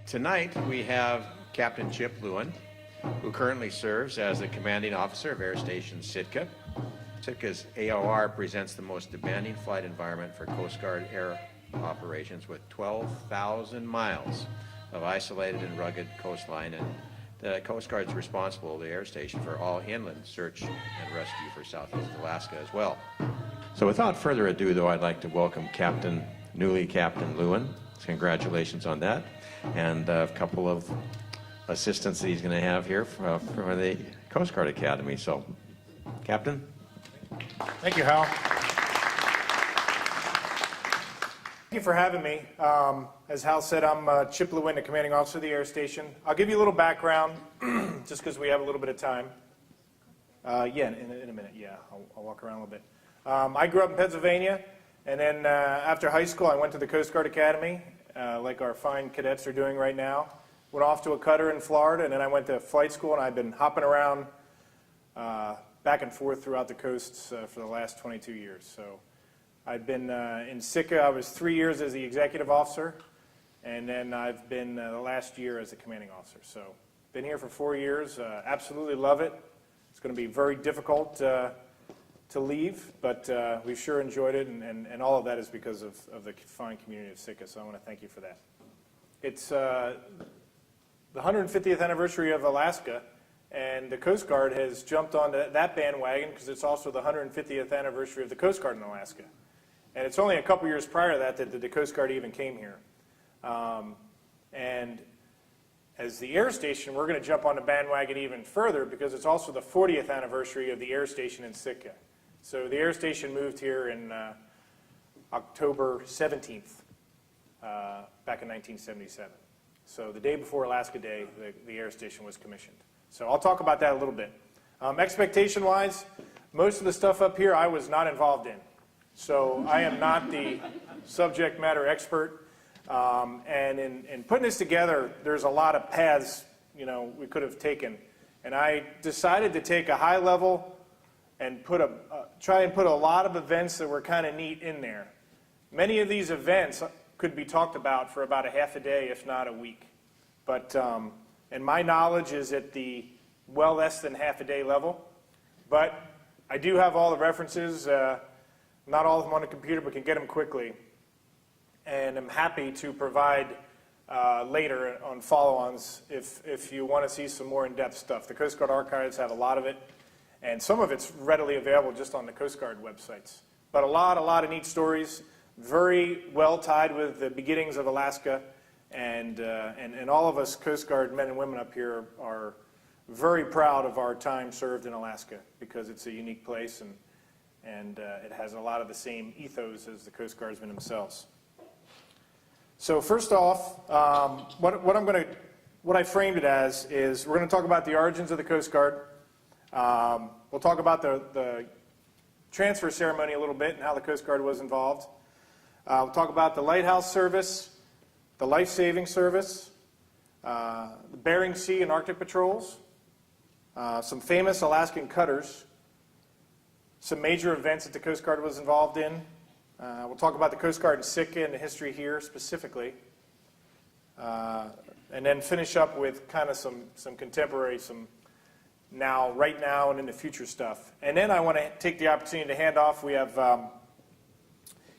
Tonight we have Captain Chip Lewin, who currently serves as the commanding officer of Air Station Sitka. Sitka's AOR presents the most demanding flight environment for Coast Guard air operations, with 12,000 miles of isolated and rugged coastline, and the Coast Guard's responsible, the air station, for all inland search and rescue for Southeast Alaska as well. So without further ado, though, I'd like to welcome newly Captain Lewin. Congratulations on that. And a couple of assistants that he's going to have here from the Coast Guard Academy. So, Captain. Thank you, Hal. Thank you for having me. As Hal said, I'm Chip Lewin, the commanding officer of the air station. I'll give you a little background, just because we have a little bit of time. Yeah, in a minute, yeah. I'll walk around a little bit. I grew up in Pennsylvania, and then after high school, I went to the Coast Guard Academy, like our fine cadets are doing right now. Went off to a cutter in Florida, and then I went to flight school, and I've been hopping around back and forth throughout the coasts for the last 22 years. So I've been in Sitka. I was 3 years as the executive officer, and then I've been the last year as the commanding officer. So been here for 4 years. Absolutely love it. It's going to be very difficult to leave, but we've sure enjoyed it, and all of that is because of the fine community of Sitka, so I want to thank you for that. It's the 150th anniversary of Alaska, and the Coast Guard has jumped onto that bandwagon because it's also the 150th anniversary of the Coast Guard in Alaska. And it's only a couple years prior to that the Coast Guard even came here. And as the air station, we're going to jump on the bandwagon even further because it's also the 40th anniversary of the air station in Sitka. So the air station moved here in October 17th, back in 1977. So the day before Alaska Day, the air station was commissioned. So I'll talk about that a little bit. Expectation-wise, most of the stuff up here I was not involved in. So I am not the subject matter expert. And in putting this together, there's a lot of paths, we could have taken. And I decided to take a high level and try and put a lot of events that were kind of neat in there. Many of these events could be talked about for about a half a day, if not a week. But, and my knowledge is at the well less than half a day level. But I do have all the references, not all of them on the computer, but can get them quickly. And I'm happy to provide later on follow-ons if you want to see some more in-depth stuff. The Coast Guard archives have a lot of it, and some of it's readily available just on the Coast Guard websites. But a lot of neat stories, very well tied with the beginnings of Alaska, and all of us Coast Guard men and women up here are very proud of our time served in Alaska because it's a unique place, and it has a lot of the same ethos as the Coast Guardsmen themselves. So first off, what I framed it as is we're going to talk about the origins of the Coast Guard. We'll talk about the transfer ceremony a little bit and how the Coast Guard was involved. We'll talk about the Lighthouse Service, the Lifesaving Service, the Bering Sea and Arctic patrols, some famous Alaskan cutters, some major events that the Coast Guard was involved in. We'll talk about the Coast Guard in Sitka and the history here specifically. And then finish up with kind of some contemporary, right now and in the future stuff. And then I want to take the opportunity to hand off. We have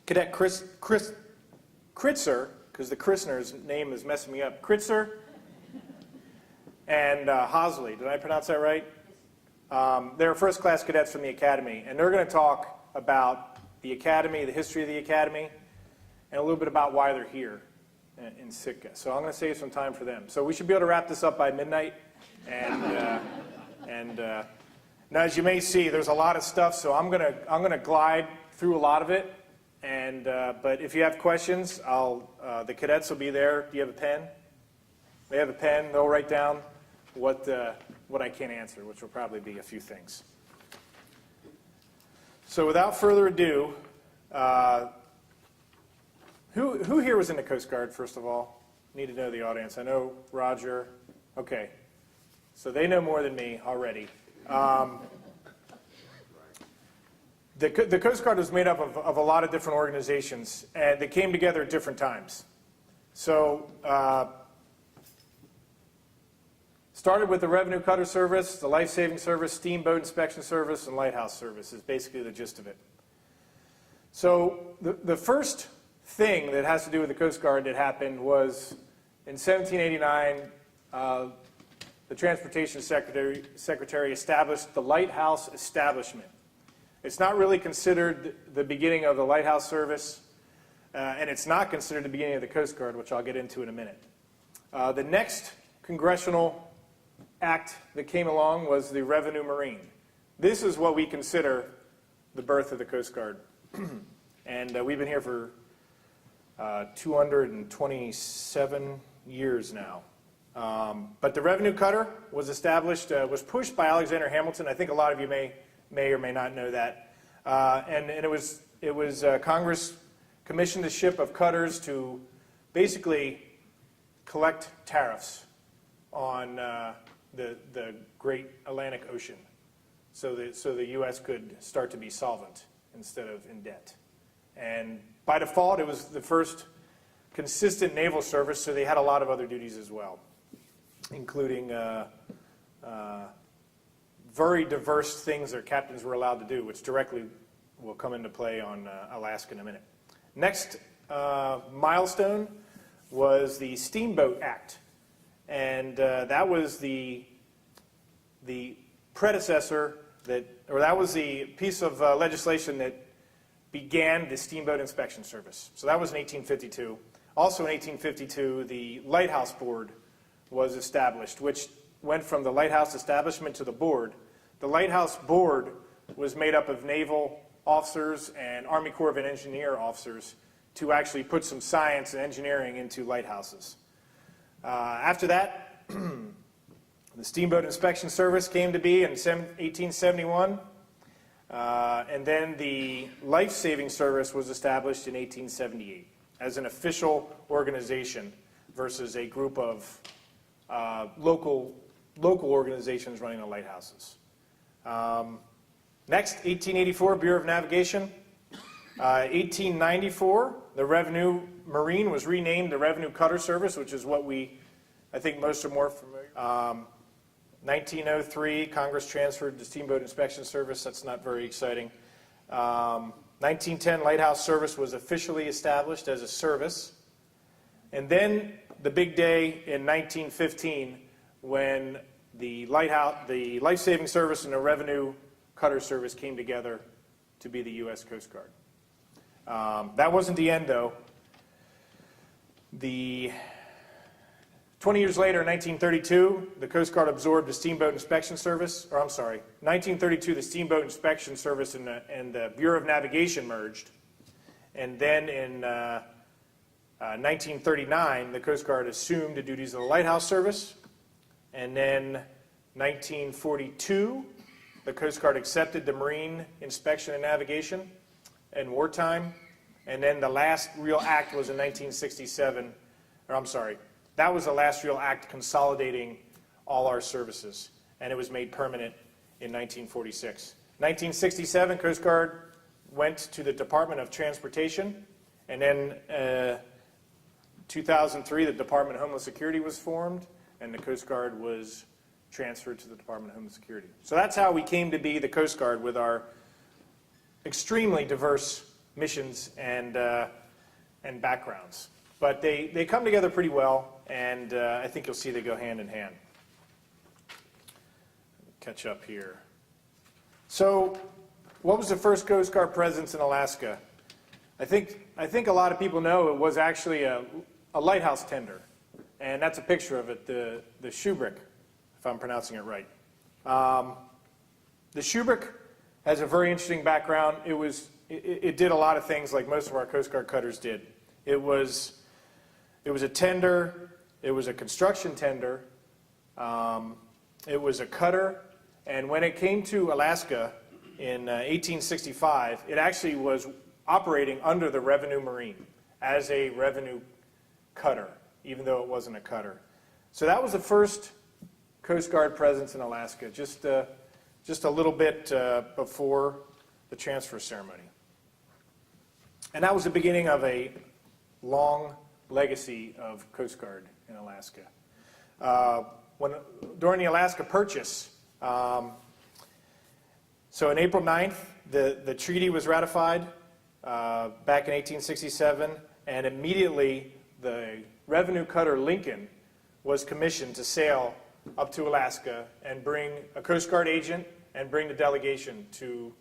Cadet Kritzer, because the Christner's name is messing me up. Kritzer and Hosley. Did I pronounce that right? They're first-class cadets from the Academy, and they're going to talk about the Academy, the history of the Academy, and a little bit about why they're here in Sitka. So I'm going to save some time for them. So we should be able to wrap this up by midnight. And now, as you may see, there's a lot of stuff, so I'm going to glide through a lot of it. And but if you have questions, the cadets will be there. Do you have a pen? They have a pen. They'll write down what I can't answer, which will probably be a few things. So without further ado, who here was in the Coast Guard, first of all? Need to know the audience. I know Roger. Okay. So they know more than me already. The Coast Guard was made up of a lot of different organizations, and they came together at different times. So Started with the Revenue Cutter Service, the Lifesaving Service, Steamboat Inspection Service, and Lighthouse Service is basically the gist of it. So the first thing that has to do with the Coast Guard that happened was in 1789, the Transportation Secretary established the Lighthouse Establishment. It's not really considered the beginning of the Lighthouse Service, and it's not considered the beginning of the Coast Guard, which I'll get into in a minute. The next congressional act that came along was the Revenue Marine. This is what we consider the birth of the Coast Guard. And we've been here for 227 years now. But the Revenue Cutter was established, was pushed by Alexander Hamilton. I think a lot of you may or may not know that. And it was Congress commissioned a ship of cutters to basically collect tariffs on the great Atlantic Ocean, so the U.S. could start to be solvent instead of in debt. And by default, it was the first consistent naval service, so they had a lot of other duties as well, including very diverse things their captains were allowed to do, which directly will come into play on Alaska in a minute. Next milestone was the Steamboat Act. And that was the predecessor that was the piece of legislation that began the Steamboat Inspection Service. So that was in 1852. Also in 1852, the Lighthouse Board was established, which went from the Lighthouse Establishment to the Board. The Lighthouse Board was made up of naval officers and Army Corps of Engineer officers to actually put some science and engineering into lighthouses. After that, the Steamboat Inspection Service came to be in 1871, and then the Lifesaving Service was established in 1878 as an official organization versus a group of local organizations running the lighthouses. Next, 1884, Bureau of Navigation. 1894, the Revenue Marine was renamed the Revenue Cutter Service, which is what I think most are more familiar. 1903, Congress transferred the Steamboat Inspection Service. That's not very exciting. 1910, Lighthouse Service was officially established as a service. And then the big day in 1915 when the Lifesaving Service and the Revenue Cutter Service came together to be the U.S. Coast Guard. That wasn't the end, though. 20 years later, in 1932, the Coast Guard absorbed the Steamboat Inspection Service, 1932, the Steamboat Inspection Service and the Bureau of Navigation merged. And then in 1939, the Coast Guard assumed the duties of the Lighthouse Service. And then 1942, the Coast Guard accepted the Marine Inspection and Navigation in wartime. And then the last real act was in 1967, that was the last real act consolidating all our services, and it was made permanent in 1946. 1967, Coast Guard went to the Department of Transportation, and then 2003, the Department of Homeland Security was formed, and the Coast Guard was transferred to the Department of Homeland Security. So that's how we came to be the Coast Guard, with our extremely diverse missions and backgrounds. But they come together pretty well, and I think you'll see they go hand in hand. Catch up here. So what was the first Coast Guard presence in Alaska? I think a lot of people know it was actually a lighthouse tender, and that's a picture of it, the Shubrick, if I'm pronouncing it right. The Shubrick has a very interesting background. It did a lot of things like most of our Coast Guard cutters did. It was a tender, it was a construction tender, it was a cutter, and when it came to Alaska in 1865, it actually was operating under the Revenue Marine as a revenue cutter, even though it wasn't a cutter. So that was the first Coast Guard presence in Alaska, just a little bit before the transfer ceremony. And that was the beginning of a long legacy of Coast Guard in Alaska. during the Alaska Purchase. So on April 9th, the treaty was ratified back in 1867, and immediately the revenue cutter Lincoln was commissioned to sail up to Alaska and bring a Coast Guard agent and bring the delegation to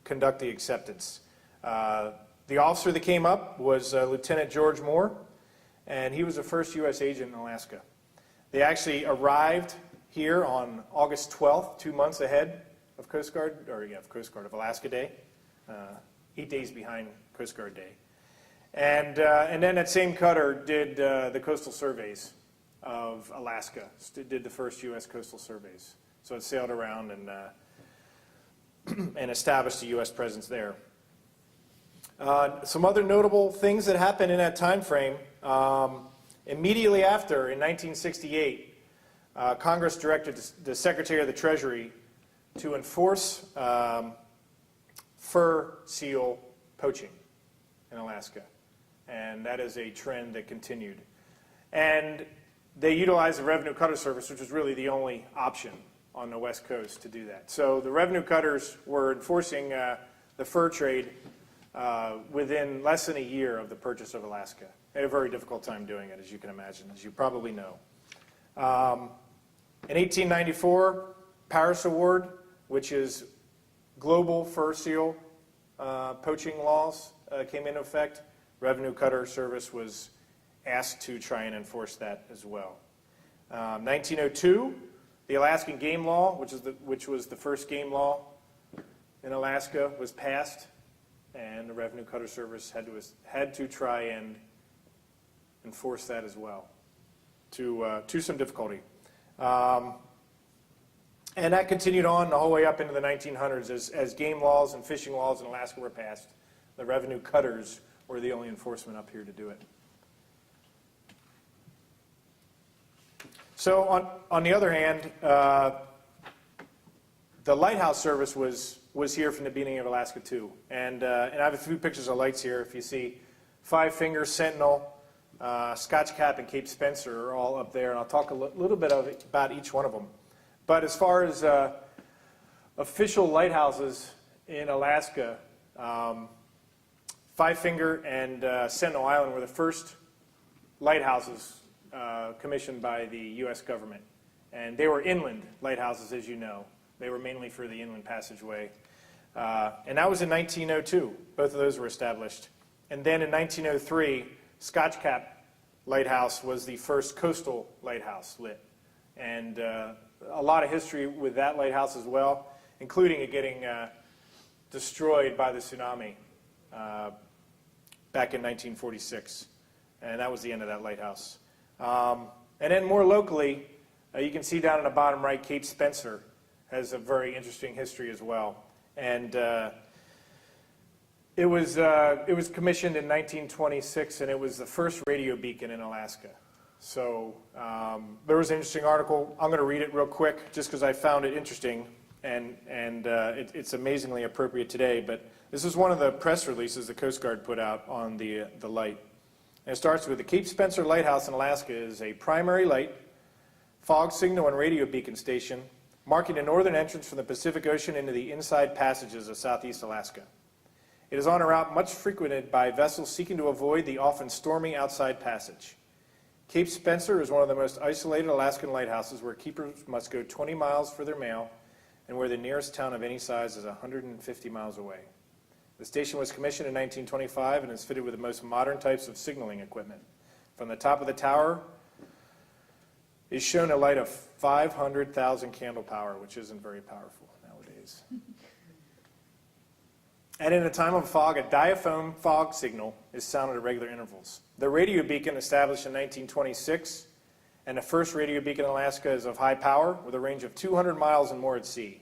conduct the acceptance. The officer that came up was Lieutenant George Moore, and he was the first U.S. agent in Alaska. They actually arrived here on August 12th, 2 months ahead of Coast Guard, of Alaska Day, 8 days behind Coast Guard Day. And then that same cutter did the coastal surveys of Alaska, did the first U.S. coastal surveys. So it sailed around and established a U.S. presence there. Some other notable things that happened in that time frame. Immediately after, in 1968, Congress directed the Secretary of the Treasury to enforce fur seal poaching in Alaska. And that is a trend that continued. And they utilized the Revenue Cutter Service, which was really the only option on the West Coast to do that. So the revenue cutters were enforcing the fur trade within less than a year of the purchase of Alaska. They had a very difficult time doing it, as you can imagine, as you probably know. In 1894, Paris Award, which is global fur seal poaching laws, came into effect. Revenue Cutter Service was asked to try and enforce that as well. 1902, the Alaskan Game Law, which was the first game law in Alaska, was passed, and the Revenue Cutter Service had to try and enforce that as well, to some difficulty. And that continued on the whole way up into the 1900s as game laws and fishing laws in Alaska were passed. The revenue cutters were the only enforcement up here to do it. So on the other hand, the Lighthouse Service was here from the beginning of Alaska too. And I have a few pictures of lights here. If you see Five Finger, Sentinel, Scotch Cap, and Cape Spencer are all up there. And I'll talk a little bit about each one of them. But as far as official lighthouses in Alaska, Five Finger and Sentinel Island were the first lighthouses commissioned by the U.S. government. And they were inland lighthouses, as you know. They were mainly for the inland passageway. And that was in 1902. Both of those were established. And then in 1903, Scotch Cap Lighthouse was the first coastal lighthouse lit. And a lot of history with that lighthouse as well, including it getting destroyed by the tsunami back in 1946. And that was the end of that lighthouse. And then more locally, you can see down in the bottom right, Cape Spencer has a very interesting history as well. And it was commissioned in 1926, and it was the first radio beacon in Alaska. So there was an interesting article. I'm going to read it real quick just because I found it interesting, and it's amazingly appropriate today. But this is one of the press releases the Coast Guard put out on the light. And it starts with, the Cape Spencer Lighthouse in Alaska is a primary light, fog signal, and radio beacon station marking the northern entrance from the Pacific Ocean into the inside passages of southeast Alaska. It is on a route much frequented by vessels seeking to avoid the often stormy outside passage. Cape Spencer is one of the most isolated Alaskan lighthouses where keepers must go 20 miles for their mail and where the nearest town of any size is 150 miles away. The station was commissioned in 1925 and is fitted with the most modern types of signaling equipment. From the top of the tower is shown a light of 500,000 candle power, which isn't very powerful nowadays. And in a time of fog, a diaphragm fog signal is sounded at regular intervals. The radio beacon, established in 1926, and the first radio beacon in Alaska, is of high power with a range of 200 miles and more at sea.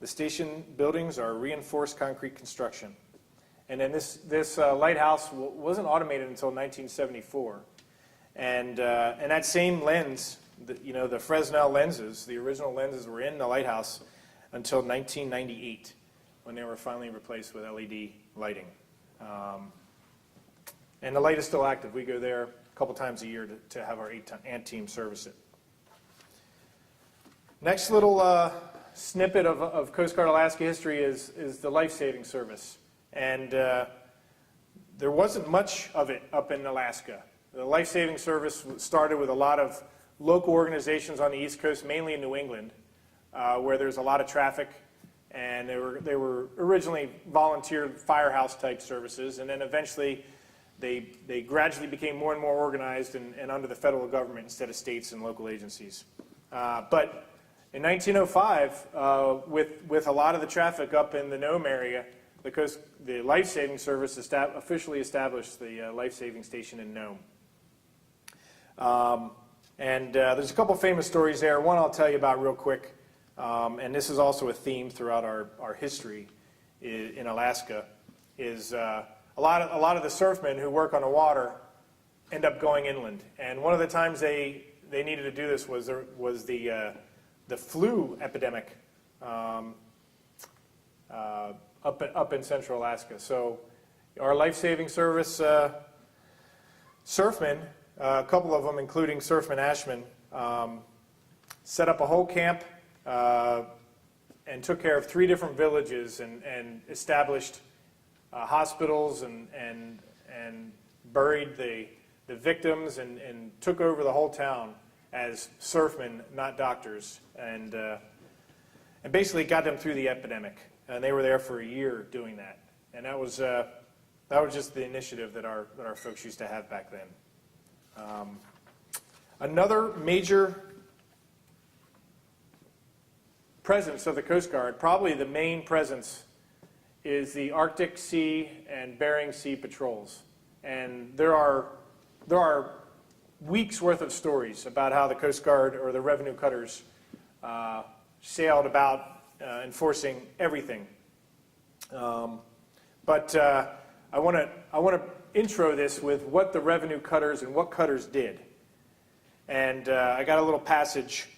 The station buildings are reinforced concrete construction. And then this lighthouse wasn't automated until 1974. And that same lens, the Fresnel lenses, the original lenses were in the lighthouse until 1998, when they were finally replaced with LED lighting. And the light is still active. We go there a couple times a year to have our ANT team service it. Next little snippet of Coast Guard Alaska history is the Lifesaving Service. And there wasn't much of it up in Alaska. The Lifesaving Service started with a lot of local organizations on the East Coast, mainly in New England, where there's a lot of traffic. And they were originally volunteer firehouse type services, and then eventually they gradually became more and more organized and under the federal government instead of states and local agencies. But in 1905, with a lot of the traffic up in the Nome area, the Life-Saving Service officially established the life-saving station in Nome. There's a couple famous stories there. One I'll tell you about real quick, and this is also a theme throughout our history in Alaska, is a lot of the surfmen who work on the water end up going inland. And one of the times they needed to do this was the flu epidemic up in central Alaska. So our life-saving service surfmen, a couple of them, including Surfman Ashman, set up a whole camp and took care of 3 different villages and established hospitals and buried the victims and took over the whole town as surfmen, not doctors, and basically got them through the epidemic. And they were there for a year doing that. And that was just the initiative that our folks used to have back then. Another major presence of the Coast Guard, probably the main presence, is the Arctic Sea and Bering Sea patrols. And there are weeks worth of stories about how the Coast Guard or the revenue cutters sailed about enforcing everything. But I want to intro this with what the revenue cutters and what cutters did. And I got a little passage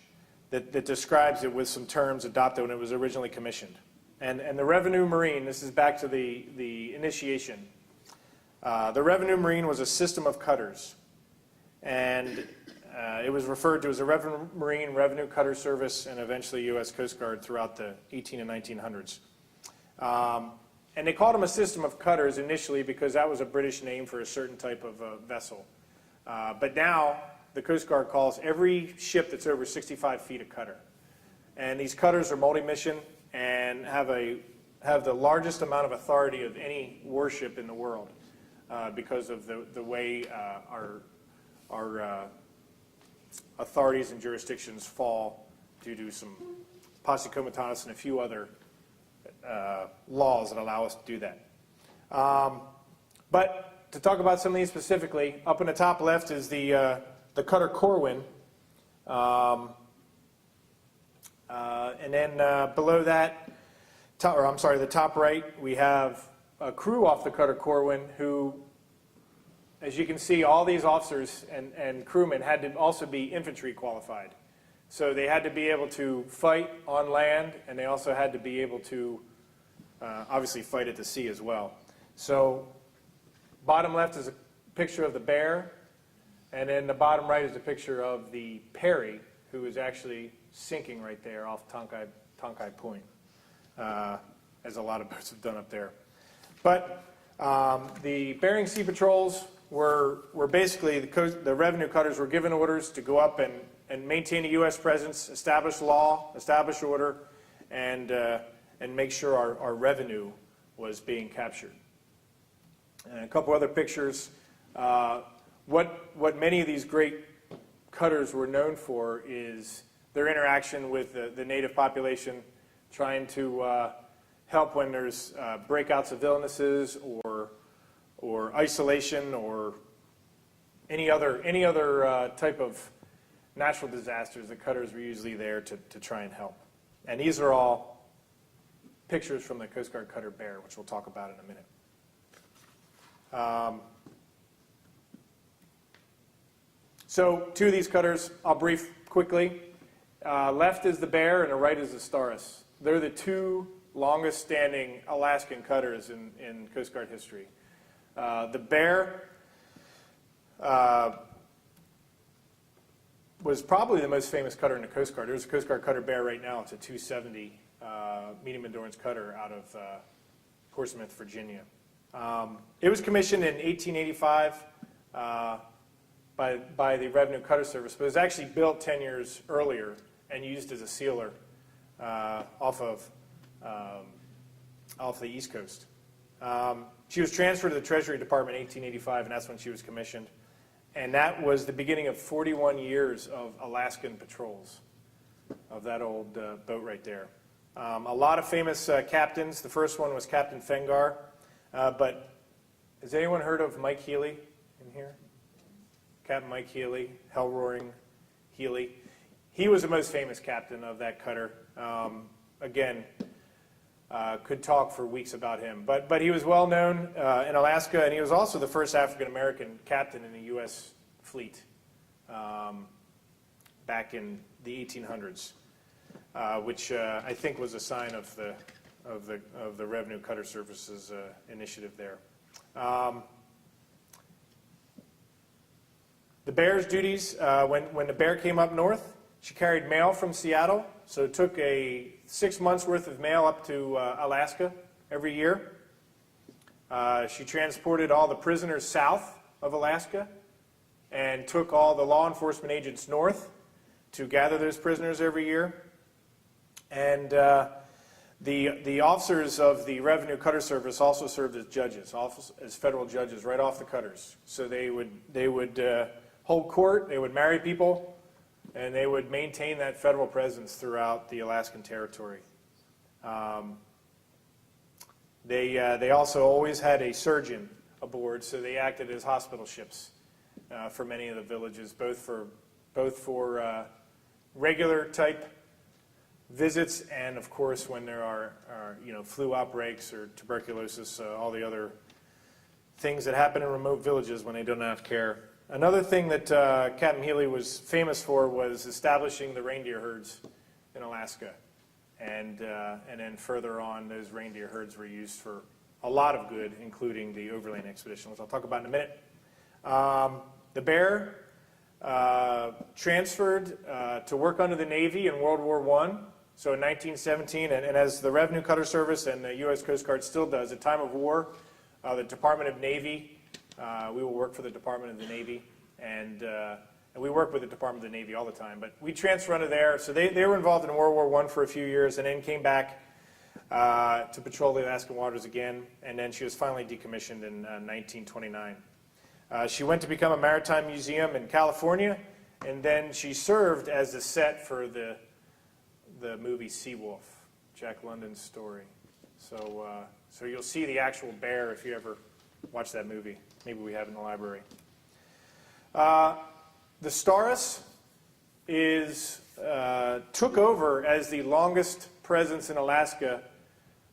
that describes it with some terms adopted when it was originally commissioned. And the Revenue Marine, this is back to the initiation. The Revenue Marine was a system of cutters. And it was referred to as the Revenue Marine Revenue Cutter Service and eventually U.S. Coast Guard throughout the 18 and 1900s. And they called them a system of cutters initially because that was a British name for a certain type of vessel. But now the Coast Guard calls every ship that's over 65 feet a cutter. And these cutters are multi-mission and have the largest amount of authority of any warship in the world because of the way our authorities and jurisdictions fall due to some posse comitatus and a few other laws that allow us to do that. But to talk about some of these specifically, up in the top left is the cutter Corwin. And then below that, the top right, we have a crew off the cutter Corwin who, as you can see, all these officers and crewmen had to also be infantry qualified. So they had to be able to fight on land, and they also had to be able to obviously fight at the sea as well. So bottom left is a picture of the Bear, and then the bottom right is a picture of the Perry, who is actually sinking right there off Tonkai Point, as a lot of boats have done up there. But the Bering Sea patrols were basically the revenue cutters were given orders to go up and maintain a U.S. presence, establish law, establish order, and make sure our revenue was being captured. And a couple other pictures. What many of these great cutters were known for is their interaction with the native population, trying to help when there's breakouts of illnesses or isolation or any other type of natural disasters. The cutters were usually there to try and help. And these are all pictures from the Coast Guard cutter Bear, which we'll talk about in a minute. So 2 of these cutters I'll brief quickly. Left is the Bear and the right is the Staris. They're the 2 longest standing Alaskan cutters in Coast Guard history. The Bear was probably the most famous cutter in the Coast Guard. There's a Coast Guard cutter Bear right now. It's a 270 medium endurance cutter out of Portsmouth, Virginia. It was commissioned in 1885 by the Revenue Cutter Service, but it was actually built 10 years earlier and used as a sealer off the East Coast. She was transferred to the Treasury Department in 1885, and that's when she was commissioned. And that was the beginning of 41 years of Alaskan patrols of that old boat right there. A lot of famous captains. The first one was Captain Fengar. But has anyone heard of Mike Healy in here? Captain Mike Healy, Hell-Roaring Healy. He was the most famous captain of that cutter. Again, could talk for weeks about him. But he was well known in Alaska, and he was also the first African-American captain in the U.S. fleet back in the 1800s, which I think was a sign of the Revenue Cutter Service's initiative there. The Bear's duties, when the Bear came up north, she carried mail from Seattle, so it took 6 months worth of mail up to Alaska every year. She transported all the prisoners south of Alaska and took all the law enforcement agents north to gather those prisoners every year. And the officers of the Revenue Cutter Service also served as judges, as federal judges right off the cutters. So they would hold court, they would marry people, and they would maintain that federal presence throughout the Alaskan territory. They also always had a surgeon aboard, so they acted as hospital ships for many of the villages, both for regular type visits and, of course, when there are flu outbreaks or tuberculosis, all the other things that happen in remote villages when they don't have care. Another thing that Captain Healy was famous for was establishing the reindeer herds in Alaska. And then further on, those reindeer herds were used for a lot of good, including the overland expedition, which I'll talk about in a minute. The Bear transferred to work under the Navy in World War I. So in 1917, and as the Revenue Cutter Service and the U.S. Coast Guard still does, at time of war, the Department of Navy, we will work for the Department of the Navy, and we work with the Department of the Navy all the time. But we transfer under there. So they were involved in World War I for a few years and then came back to patrol the Alaskan waters again, and then she was finally decommissioned in 1929. She went to become a maritime museum in California, and then she served as the set for the movie Seawolf, Jack London's story. So you'll see the actual bear if you ever watch that movie. Maybe we have it in the library. The Staris took over as the longest presence in Alaska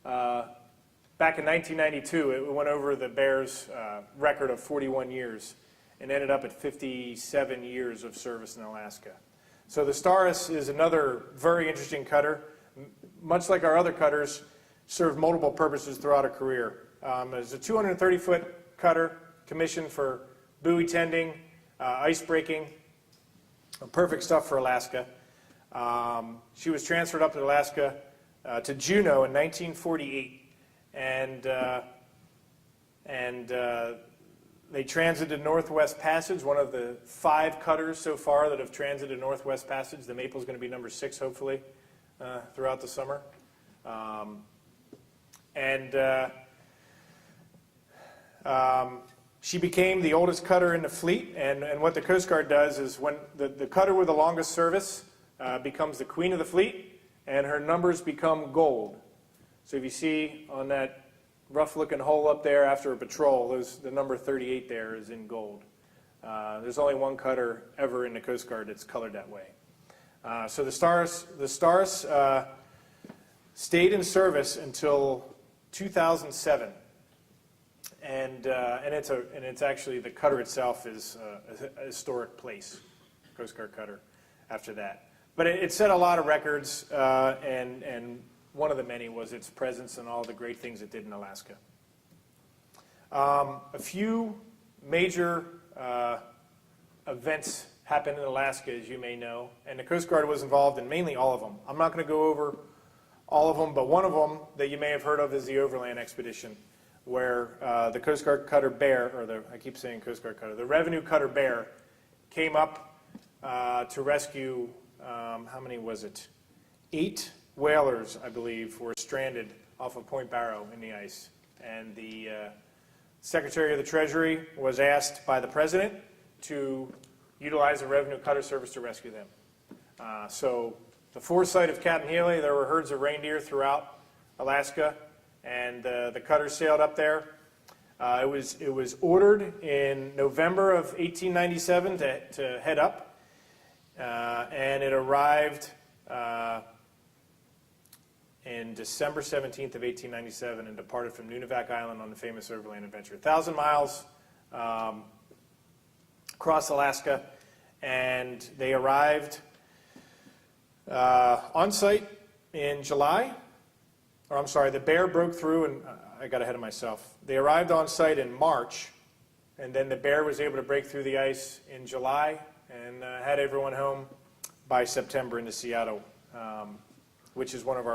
back in 1992. It went over the Bear's record of 41 years and ended up at 57 years of service in Alaska. So the Staris is another very interesting cutter. Much like our other cutters, served multiple purposes throughout her career. It's a 230-foot cutter commissioned for buoy tending, ice breaking, perfect stuff for Alaska. She was transferred up to Alaska to Juneau in 1948, and they transited Northwest Passage, one of the 5 cutters so far that have transited Northwest Passage. The Maple's going to be number 6, hopefully, throughout the summer. She became the oldest cutter in the fleet, and what the Coast Guard does is when the cutter with the longest service becomes the queen of the fleet, and her numbers become gold. So if you see on that rough-looking hole up there after a patrol, the number 38 there is in gold. There's only one cutter ever in the Coast Guard that's colored that way. So the Staris stayed in service until 2007. And it's actually, the cutter itself is a historic place, Coast Guard cutter, after that. But it set a lot of records, and one of the many was its presence and all the great things it did in Alaska. A few major events happened in Alaska, as you may know, and the Coast Guard was involved in mainly all of them. I'm not going to go over all of them, but one of them that you may have heard of is the Overland Expedition, where the Coast Guard cutter Bear, or I keep saying Coast Guard cutter, the Revenue Cutter Bear came up to rescue, how many was it? 8 whalers, I believe, were stranded off of Point Barrow in the ice. And the Secretary of the Treasury was asked by the President to utilize the Revenue Cutter Service to rescue them. So the foresight of Captain Healy, there were herds of reindeer throughout Alaska, and the cutter sailed up there. It was ordered in November of 1897 to head up, and it arrived in December 17th of 1897 and departed from Nunivak Island on the famous overland adventure. 1,000 miles across Alaska, and they arrived on site in July. Or I'm sorry, the Bear broke through, and I got ahead of myself. They arrived on site in March, and then the Bear was able to break through the ice in July and had everyone home by September into Seattle, which is one of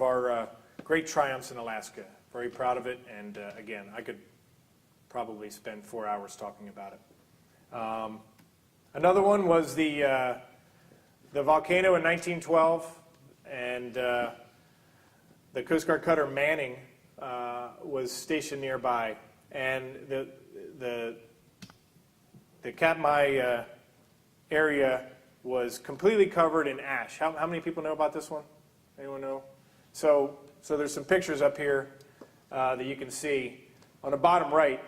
our great triumphs in Alaska. Very proud of it, and again, I could probably spend 4 hours talking about it. Another one was the volcano in 1912, and the Coast Guard cutter Manning was stationed nearby, and the Katmai area was completely covered in ash. How many people know about this one? Anyone know? So there's some pictures up here that you can see. On the bottom right,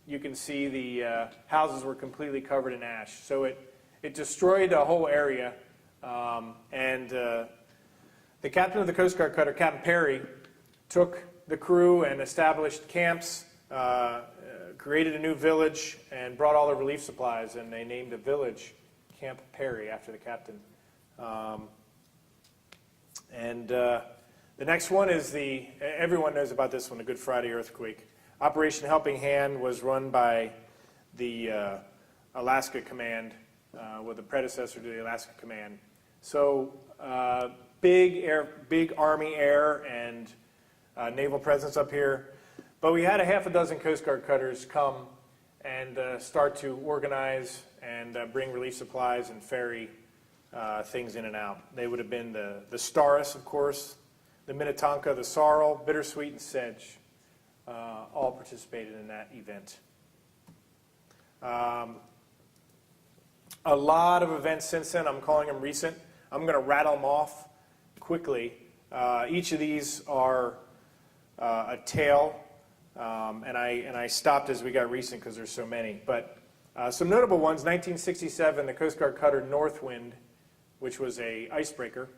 you can see the houses were completely covered in ash. So it destroyed the whole area, and the captain of the Coast Guard cutter, Captain Perry, took the crew and established camps, created a new village, and brought all the relief supplies, and they named the village Camp Perry after the captain. The next one is everyone knows about this one, the Good Friday earthquake. Operation Helping Hand was run by the Alaska Command, with the predecessor to the Alaska Command. So big Army air and naval presence up here. But we had a half a dozen Coast Guard cutters come and start to organize and bring relief supplies and ferry things in and out. They would have been the Staris, of course, the Minnetonka, the Sorrel, Bittersweet, and Sedge. All participated in that event. A lot of events since then. I'm calling them recent. I'm going to rattle them off quickly. Each of these are a tale, and I stopped as we got recent because there's so many. But some notable ones: 1967, the Coast Guard cutter Northwind, which was a icebreaker,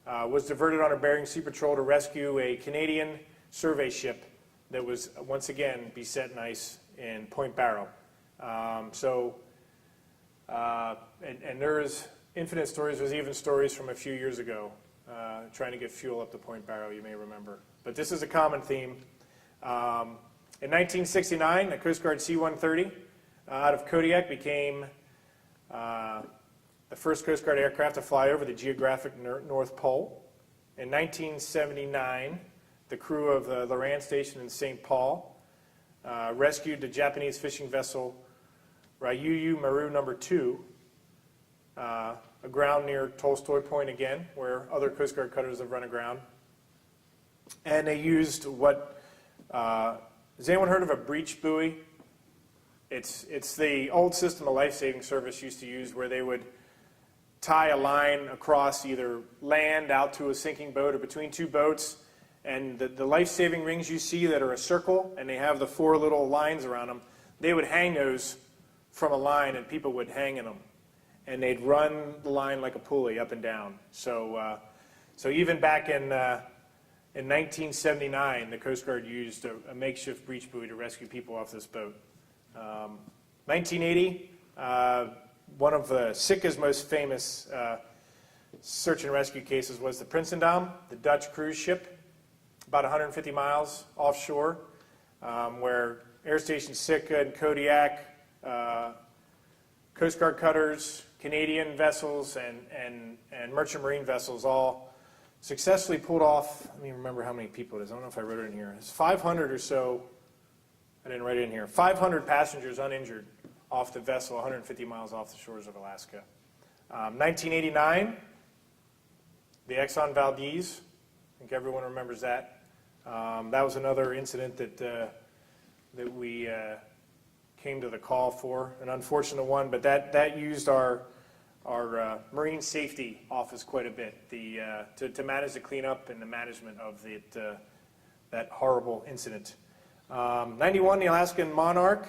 was diverted on a Bering Sea Patrol to rescue a Canadian survey ship that was once again beset in ice in Point Barrow. And there's infinite stories. There's even stories from a few years ago trying to get fuel up to Point Barrow, you may remember. But this is a common theme. In 1969, the Coast Guard C-130 out of Kodiak became the first Coast Guard aircraft to fly over the geographic North Pole. In 1979, the crew of the Loran Station in St. Paul rescued the Japanese fishing vessel Ryuyu Maru No. 2, aground near Tolstoy Point again, where other Coast Guard cutters have run aground. And they used has anyone heard of a breach buoy? It's the old system a Lifesaving Service used to use, where they would tie a line across either land out to a sinking boat or between two boats. And the life-saving rings you see that are a circle, and they have the 4 little lines around them, they would hang those from a line, and people would hang in them. And they'd run the line like a pulley up and down. So even back in 1979, the Coast Guard used a makeshift breach buoy to rescue people off this boat. 1980, one of Sitka's most famous search and rescue cases was the Prinsendam, the Dutch cruise ship, about 150 miles offshore, where Air Station Sitka and Kodiak Coast Guard cutters, Canadian vessels, and merchant marine vessels all successfully pulled off. Let me remember how many people it is. I don't know if I wrote it in here. It's 500 or so. I didn't write it in here. 500 passengers uninjured off the vessel, 150 miles off the shores of Alaska. 1989, the Exxon Valdez. I think everyone remembers that. That was another incident that we came to the call for, an unfortunate one, but that used our marine safety office quite a bit to manage the cleanup and the management of that horrible incident. 91, the Alaskan Monarch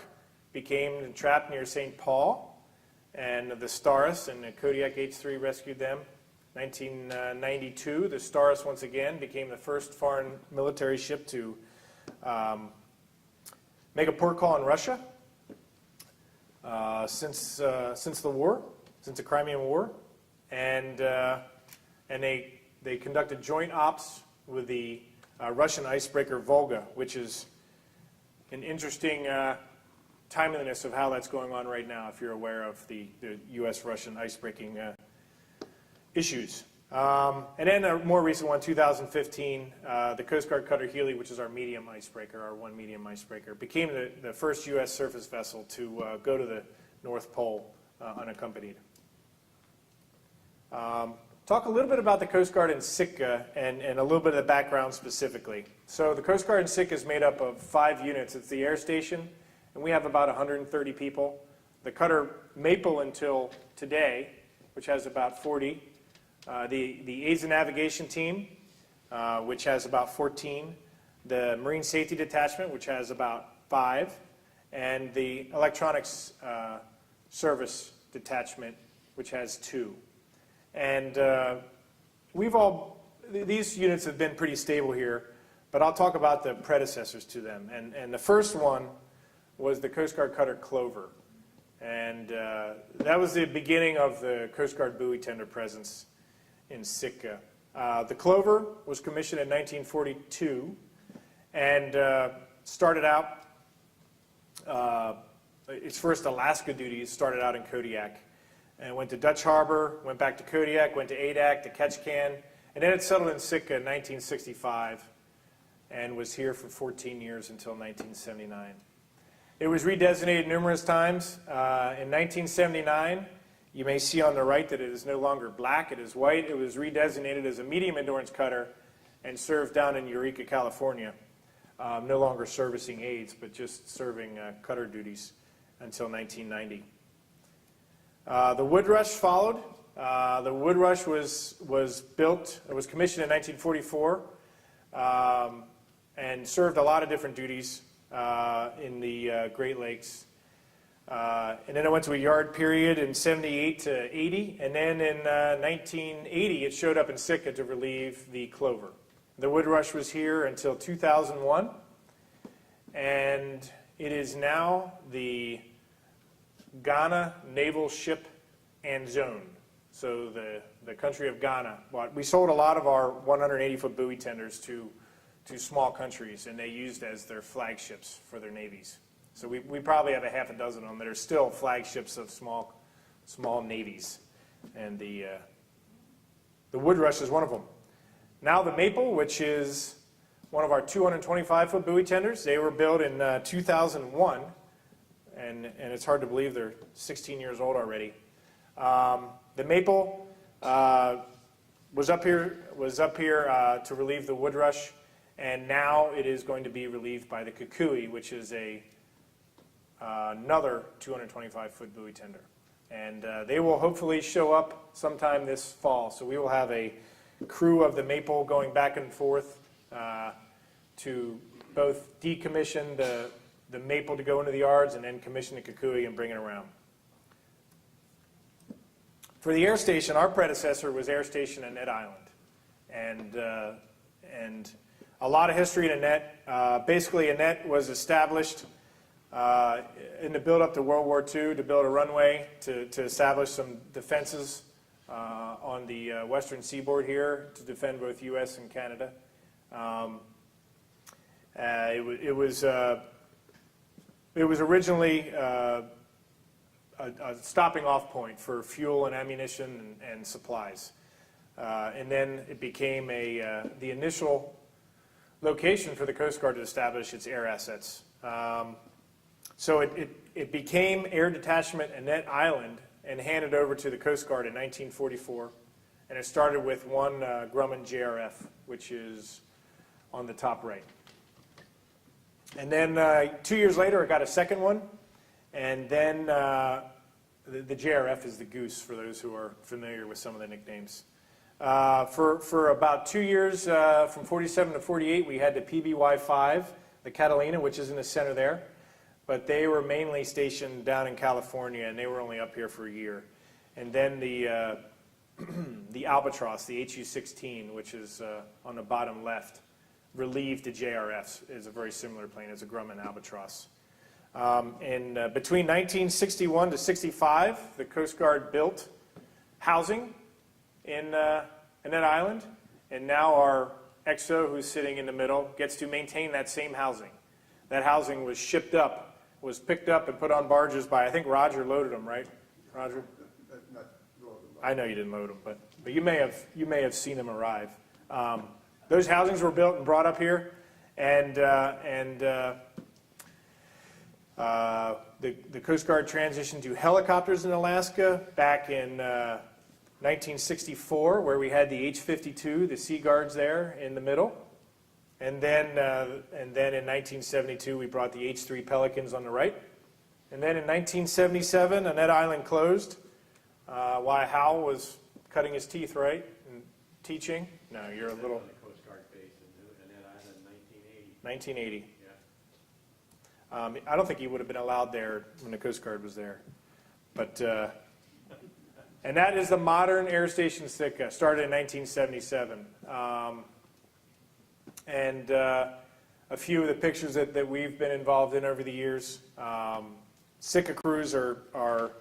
became trapped near St. Paul, and the Staris and the Kodiak H-3 rescued them. 1992, the Staris once again became the first foreign military ship to make a port call in Russia since the war, since the Crimean War, and they conducted joint ops with the Russian icebreaker Volga, which is an interesting timeliness of how that's going on right now, if you're aware of the U.S.-Russian icebreaking issues. And then a more recent one, 2015, the Coast Guard cutter Healy, which is our medium icebreaker, our one medium icebreaker, became the first U.S. surface vessel to go to the North Pole unaccompanied. Talk a little bit about the Coast Guard in Sitka and a little bit of the background specifically. So the Coast Guard in Sitka is made up of 5 units. It's the air station, and we have about 130 people. The cutter Maple until today, which has about 40. The aids and navigation team, which has about 14. The Marine Safety Detachment, which has about 5. And the Electronics Service Detachment, which has 2. And these units have been pretty stable here, but I'll talk about the predecessors to them. And the first one was the Coast Guard cutter Clover. And that was the beginning of the Coast Guard buoy tender presence in Sitka. The Clover was commissioned in 1942 and started out, its first Alaska duties started out in Kodiak. And went to Dutch Harbor, went back to Kodiak, went to Adak, to Ketchikan, and then it settled in Sitka in 1965 and was here for 14 years until 1979. It was redesignated numerous times. In 1979, you may see on the right that it is no longer black, it is white. It was redesignated as a medium endurance cutter and served down in Eureka, California. No longer servicing aids, but just serving cutter duties until 1990. The Woodrush followed. The Woodrush was built, it was commissioned in 1944 and served a lot of different duties in the Great Lakes. And then it went to a yard period in 78 to 80, and then in 1980 it showed up in Sitka to relieve the Clover. The Woodrush was here until 2001, and it is now the Ghana Naval Ship and Zone. So the country of Ghana. We sold a lot of our 180-foot buoy tenders to small countries, and they used as their flagships for their navies. So we probably have a half a dozen of them that are still flagships of small navies. And the Woodrush is one of them. Now the Maple, which is one of our 225-foot buoy tenders, they were built in 2001. And it's hard to believe they're 16 years old already. The Maple was up here to relieve the Woodrush, and now it is going to be relieved by the Kukui, which is another 225-foot buoy tender. And they will hopefully show up sometime this fall. So we will have a crew of the Maple going back and forth to both decommission the Maple to go into the yards and then commission the Kukui and bring it around. For the air station, our predecessor was Air Station Annette Island. And a lot of history in Annette. Basically, Annette was established in the build-up to World War II to build a runway to establish some defenses on the western seaboard here to defend both U.S. and Canada. It was originally a stopping off point for fuel and ammunition and supplies. And then it became the initial location for the Coast Guard to establish its air assets. So it became Air Detachment Annette Island and handed over to the Coast Guard in 1944. And it started with one Grumman JRF, which is on the top right. And then 2 years later, it got a second one. And then the JRF is the Goose, for those who are familiar with some of the nicknames. For about 2 years, from 47 to 48, we had the PBY-5, the Catalina, which is in the center there. But they were mainly stationed down in California, and they were only up here for a year. And then the the Albatross, the HU-16, which is on the bottom left, relieved the JRFs. Is a very similar plane as a Grumman Albatross. Between 1961 to 65, the Coast Guard built housing in that island, and now our XO, who's sitting in the middle, gets to maintain that same housing. That housing was shipped up, was picked up and put on barges by, I think Roger loaded them, right? Roger? I know you didn't load them, but you may have seen them arrive. Those housings were built and brought up here, and the Coast Guard transitioned to helicopters in Alaska back in 1964, where we had the H-52, the Sea Guards there in the middle. And then in 1972, we brought the H-3 Pelicans on the right. And then in 1977, Annette Island closed. While Hal was cutting his teeth, right, and teaching. No, you're a little. Coast Guard base in Annette Island, 1980. Yeah. I don't think he would have been allowed there when the Coast Guard was there. But and that is the modern Air Station Sitka, started in 1977. And a few of the pictures that we've been involved in over the years. Sitka crews are,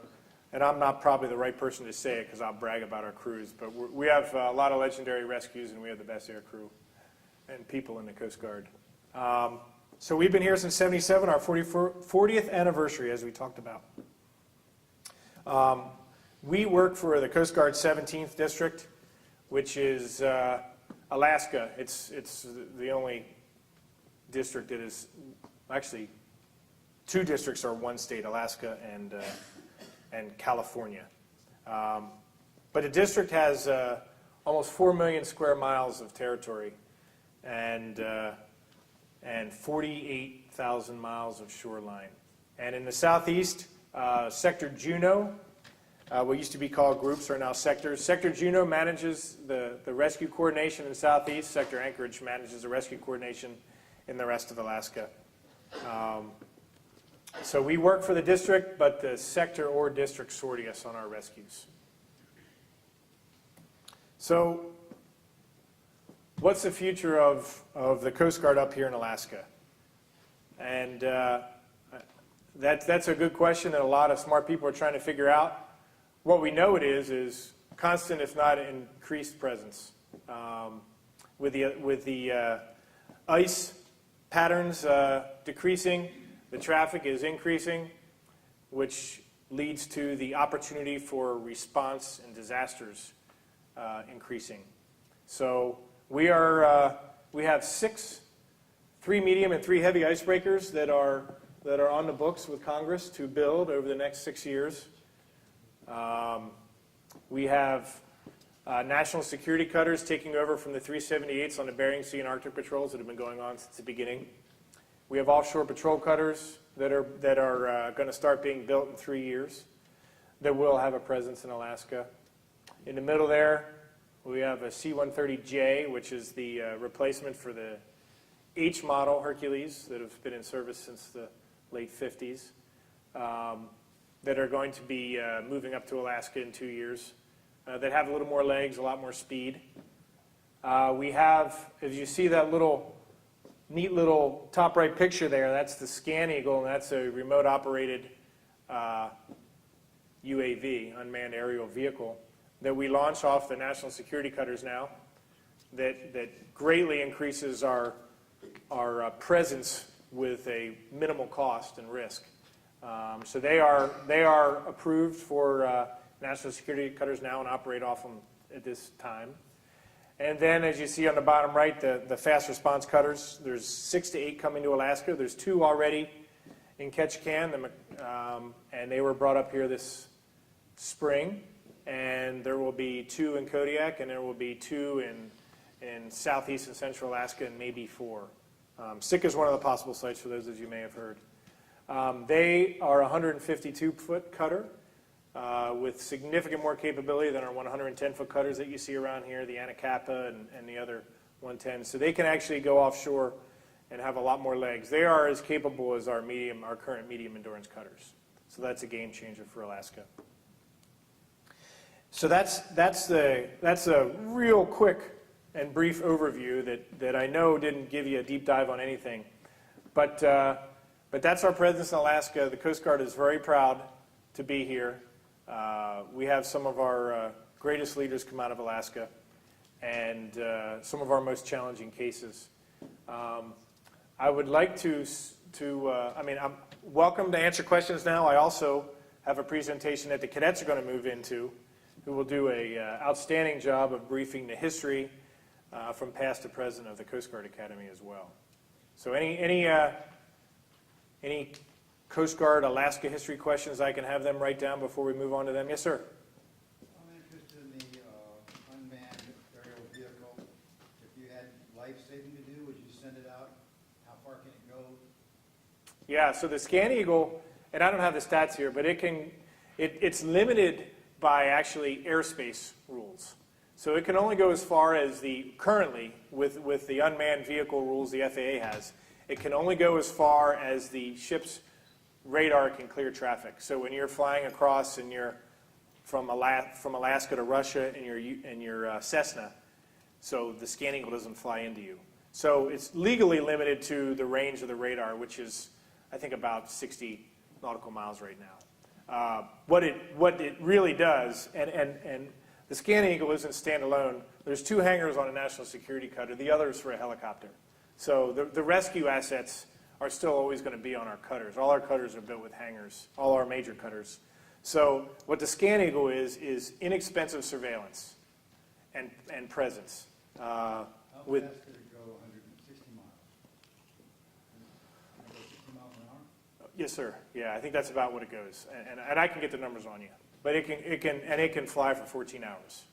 and I'm not probably the right person to say it because I'll brag about our crews, but we have a lot of legendary rescues, and we have the best air crew and people in the Coast Guard. So we've been here since '77, our 40th anniversary, as we talked about. We work for the Coast Guard 17th District, which is Alaska. It's the only district that is, actually, two districts are one state, Alaska and California. But the district has almost 4 million square miles of territory and 48,000 miles of shoreline. And in the southeast, Sector Juneau, what used to be called groups are now sectors. Sector Juneau manages the rescue coordination in southeast. Sector Anchorage manages the rescue coordination in the rest of Alaska. So we work for the district, but the sector or district sortie us on our rescues. So what's the future of the Coast Guard up here in Alaska? And that's a good question that a lot of smart people are trying to figure out. What we know it is constant, if not increased presence. With the ice patterns decreasing, the traffic is increasing, which leads to the opportunity for response and disasters increasing. So we have 3 medium and 3 heavy icebreakers that are on the books with Congress to build over the next 6 years. We have national security cutters taking over from the 378s on the Bering Sea and Arctic patrols that have been going on since the beginning. We have offshore patrol cutters that are going to start being built in 3 years that will have a presence in Alaska. In the middle there, we have a C-130J, which is the replacement for the H model Hercules that have been in service since the late 50s. That are going to be moving up to Alaska in 2 years, that have a little more legs, a lot more speed. We have, as you see that neat little top right picture there, that's the ScanEagle, and that's a remote operated UAV, unmanned aerial vehicle, that we launch off the national security cutters now, that greatly increases our presence with a minimal cost and risk. So they are approved for national security cutters now and operate off them at this time. And then, as you see on the bottom right, the fast response cutters, there's 6 to 8 coming to Alaska. There's 2 already in Ketchikan, and they were brought up here this spring. And there will be 2 in Kodiak, and there will be 2 in southeast and central Alaska, and maybe 4. Sitka is one of the possible sites for those, as you may have heard. They are a 152-foot cutter with significant more capability than our 110-foot cutters that you see around here, the Anacapa and the other 110s. So they can actually go offshore and have a lot more legs. They are as capable as our current medium endurance cutters. So that's a game changer for Alaska. So that's a real quick and brief overview that I know didn't give you a deep dive on anything. But that's our presence in Alaska. The Coast Guard is very proud to be here. We have some of our greatest leaders come out of Alaska and some of our most challenging cases. I would like I'm welcome to answer questions now. I also have a presentation that the cadets are going to move into, who will do an outstanding job of briefing the history from past to present of the Coast Guard Academy as well. So any Coast Guard Alaska history questions, I can have them write down before we move on to them. Yes, sir. I'm interested in the unmanned aerial vehicle. If you had life-saving to do, would you send it out? How far can it go? Yeah, so the ScanEagle, and I don't have the stats here, but it's limited by actually airspace rules. So it can only go as far as currently, with the unmanned vehicle rules the FAA has, it can only go as far as the ship's radar can clear traffic. So when you're flying across and you're from Alaska to Russia in your Cessna, so the ScanEagle doesn't fly into you. So it's legally limited to the range of the radar, which is, I think, about 60 nautical miles right now. What it really does, and the ScanEagle isn't standalone. There's 2 hangars on a national security cutter. The other is for a helicopter. So the rescue assets are still always going to be on our cutters. All our cutters are built with hangars, all our major cutters. So what the ScanEagle is inexpensive surveillance and presence. How fast could it go 160 miles? Can it go 60 miles an hour? Yes, sir. Yeah, I think that's about what it goes. And I can get the numbers on you. But it can fly for 14 hours.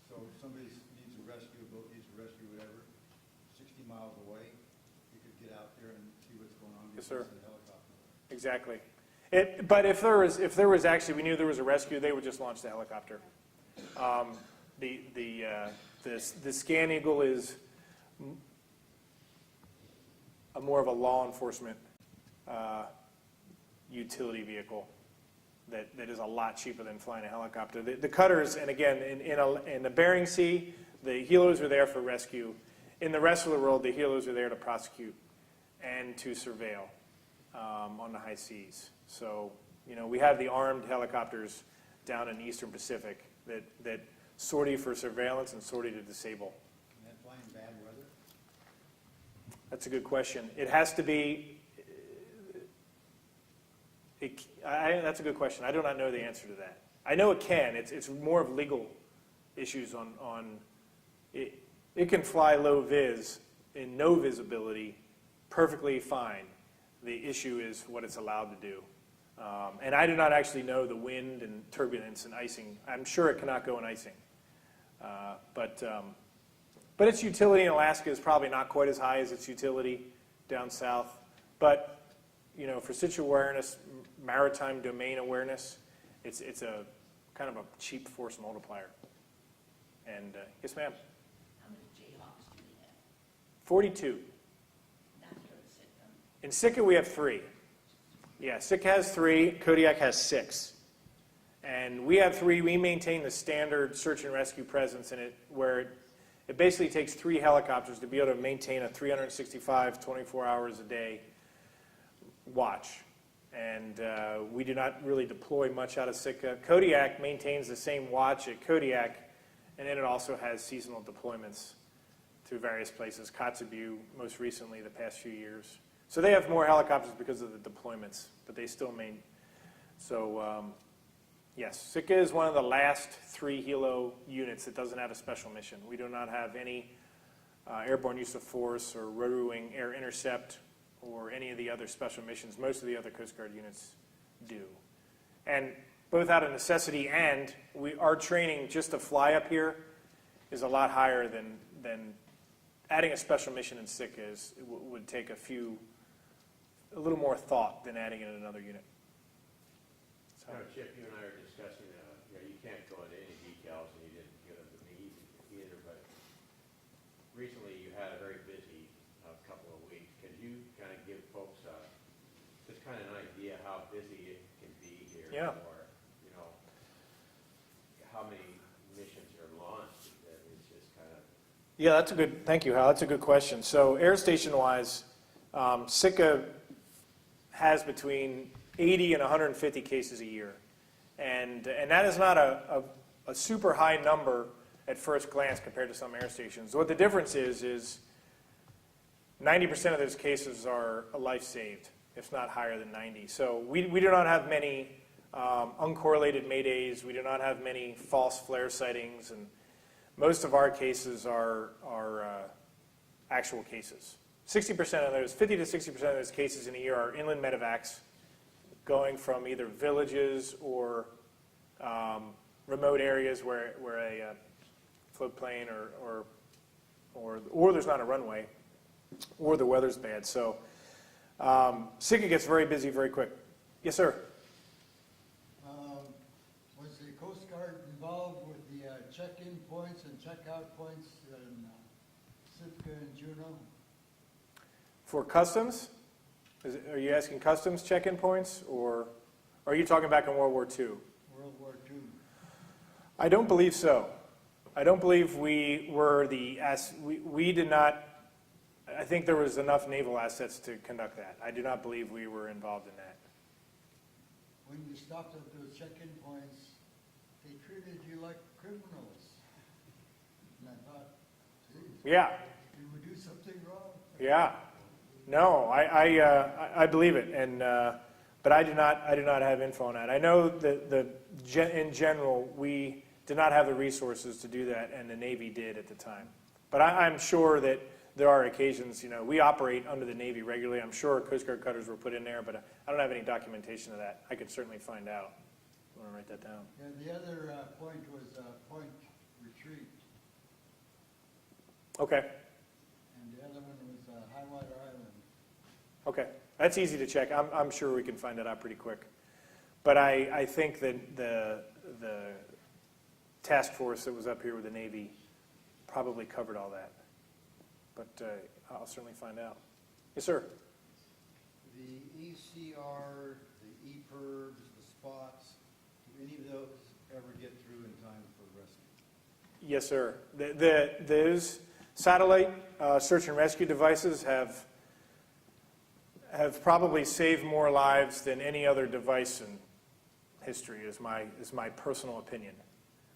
So if somebody needs a rescue, a boat needs a rescue, whatever, 60 miles away, you could get out there and see what's going on. Yes, sir. The helicopter. Exactly. But if there was actually, we knew there was a rescue, they would just launch the helicopter. The ScanEagle is more of a law enforcement utility vehicle that is a lot cheaper than flying a helicopter. The cutters, and again, in the Bering Sea, the helos are there for rescue. In the rest of the world, the helos are there to prosecute and to surveil on the high seas. So, we have the armed helicopters down in the Eastern Pacific that sortie for surveillance and sortie to disable. Can that fly in bad weather? That's a good question. It has to be. That's a good question. I do not know the answer to that. I know it can. It's more of legal issues on it. It can fly low vis in no visibility perfectly fine. The issue is what it's allowed to do. And I do not actually know the wind and turbulence and icing. I'm sure it cannot go in icing. But its utility in Alaska is probably not quite as high as its utility down south. But, for situ awareness, maritime domain awareness, it's a kind of a cheap force multiplier. And, yes, ma'am? How many Jayhawks do we have? 42. Not here at Sitka. In Sitka, we have 3. Yeah, Sitka has 3, Kodiak has 6. And we have 3. We maintain the standard search and rescue presence in it, where it basically takes 3 helicopters to be able to maintain a 365, 24 hours a day watch. And we do not really deploy much out of Sitka. Kodiak maintains the same watch at Kodiak, and then it also has seasonal deployments to various places, Kotzebue most recently the past few years. So they have more helicopters because of the deployments, but they still main. So yes, Sitka is one of the last 3 helo units that doesn't have a special mission. We do not have any airborne use of force or rotary wing air intercept or any of the other special missions. Most of the other Coast Guard units do. And both out of necessity and our training just to fly up here is a lot higher than adding a special mission in Sitka would take a little more thought than adding it in another unit. So, Chip, you and I were discussing, you can't go into any details, and you didn't give it to me either, but recently you had a very busy couple of weeks. Could you kind of give folks just kind of an idea how busy it can be here? Yeah. Or, how many missions are launched? It's just kind of... yeah, thank you, Hal. That's a good question. So air station-wise, Sitka has between 80 and 150 cases a year. And that is not a super high number at first glance compared to some air stations. What the difference is 90% of those cases are a life saved, if not higher than 90. So we do not have many uncorrelated maydays. We do not have many false flare sightings. And most of our cases are actual cases. 60% of those, 50 to 60% of those cases in a year are inland medevacs going from either villages or remote areas where a floatplane or there's not a runway or the weather's bad. So Sitka gets very busy very quick. Yes, sir. Was the Coast Guard involved with the check-in points and check-out points in Sitka and Juneau? For customs? Are you asking customs check-in points, or are you talking back in World War II? World War II. I don't believe so. I don't believe we were we did not, I think there was enough naval assets to conduct that. I do not believe we were involved in that. When you stopped at those check-in points, they treated you like criminals. And I thought, geez, Yeah, did we do something wrong? yeah. No, I believe it, and but I do not have info on that. I know that in general we did not have the resources to do that, and the Navy did at the time. But I'm sure that there are occasions, we operate under the Navy regularly. I'm sure Coast Guard cutters were put in there, but I don't have any documentation of that. I could certainly find out. You want to write that down? Yeah, the other point was Point Retreat, Okay. and the other one was Highwater Island. Okay, that's easy to check. I'm sure we can find that out pretty quick. But I think that the task force that was up here with the Navy probably covered all that. But I'll certainly find out. Yes, sir. The ECR, the EPIRBs, the spots, do any of those ever get through in time for rescue? Yes, sir. Those satellite search and rescue devices have probably saved more lives than any other device in history, is my personal opinion.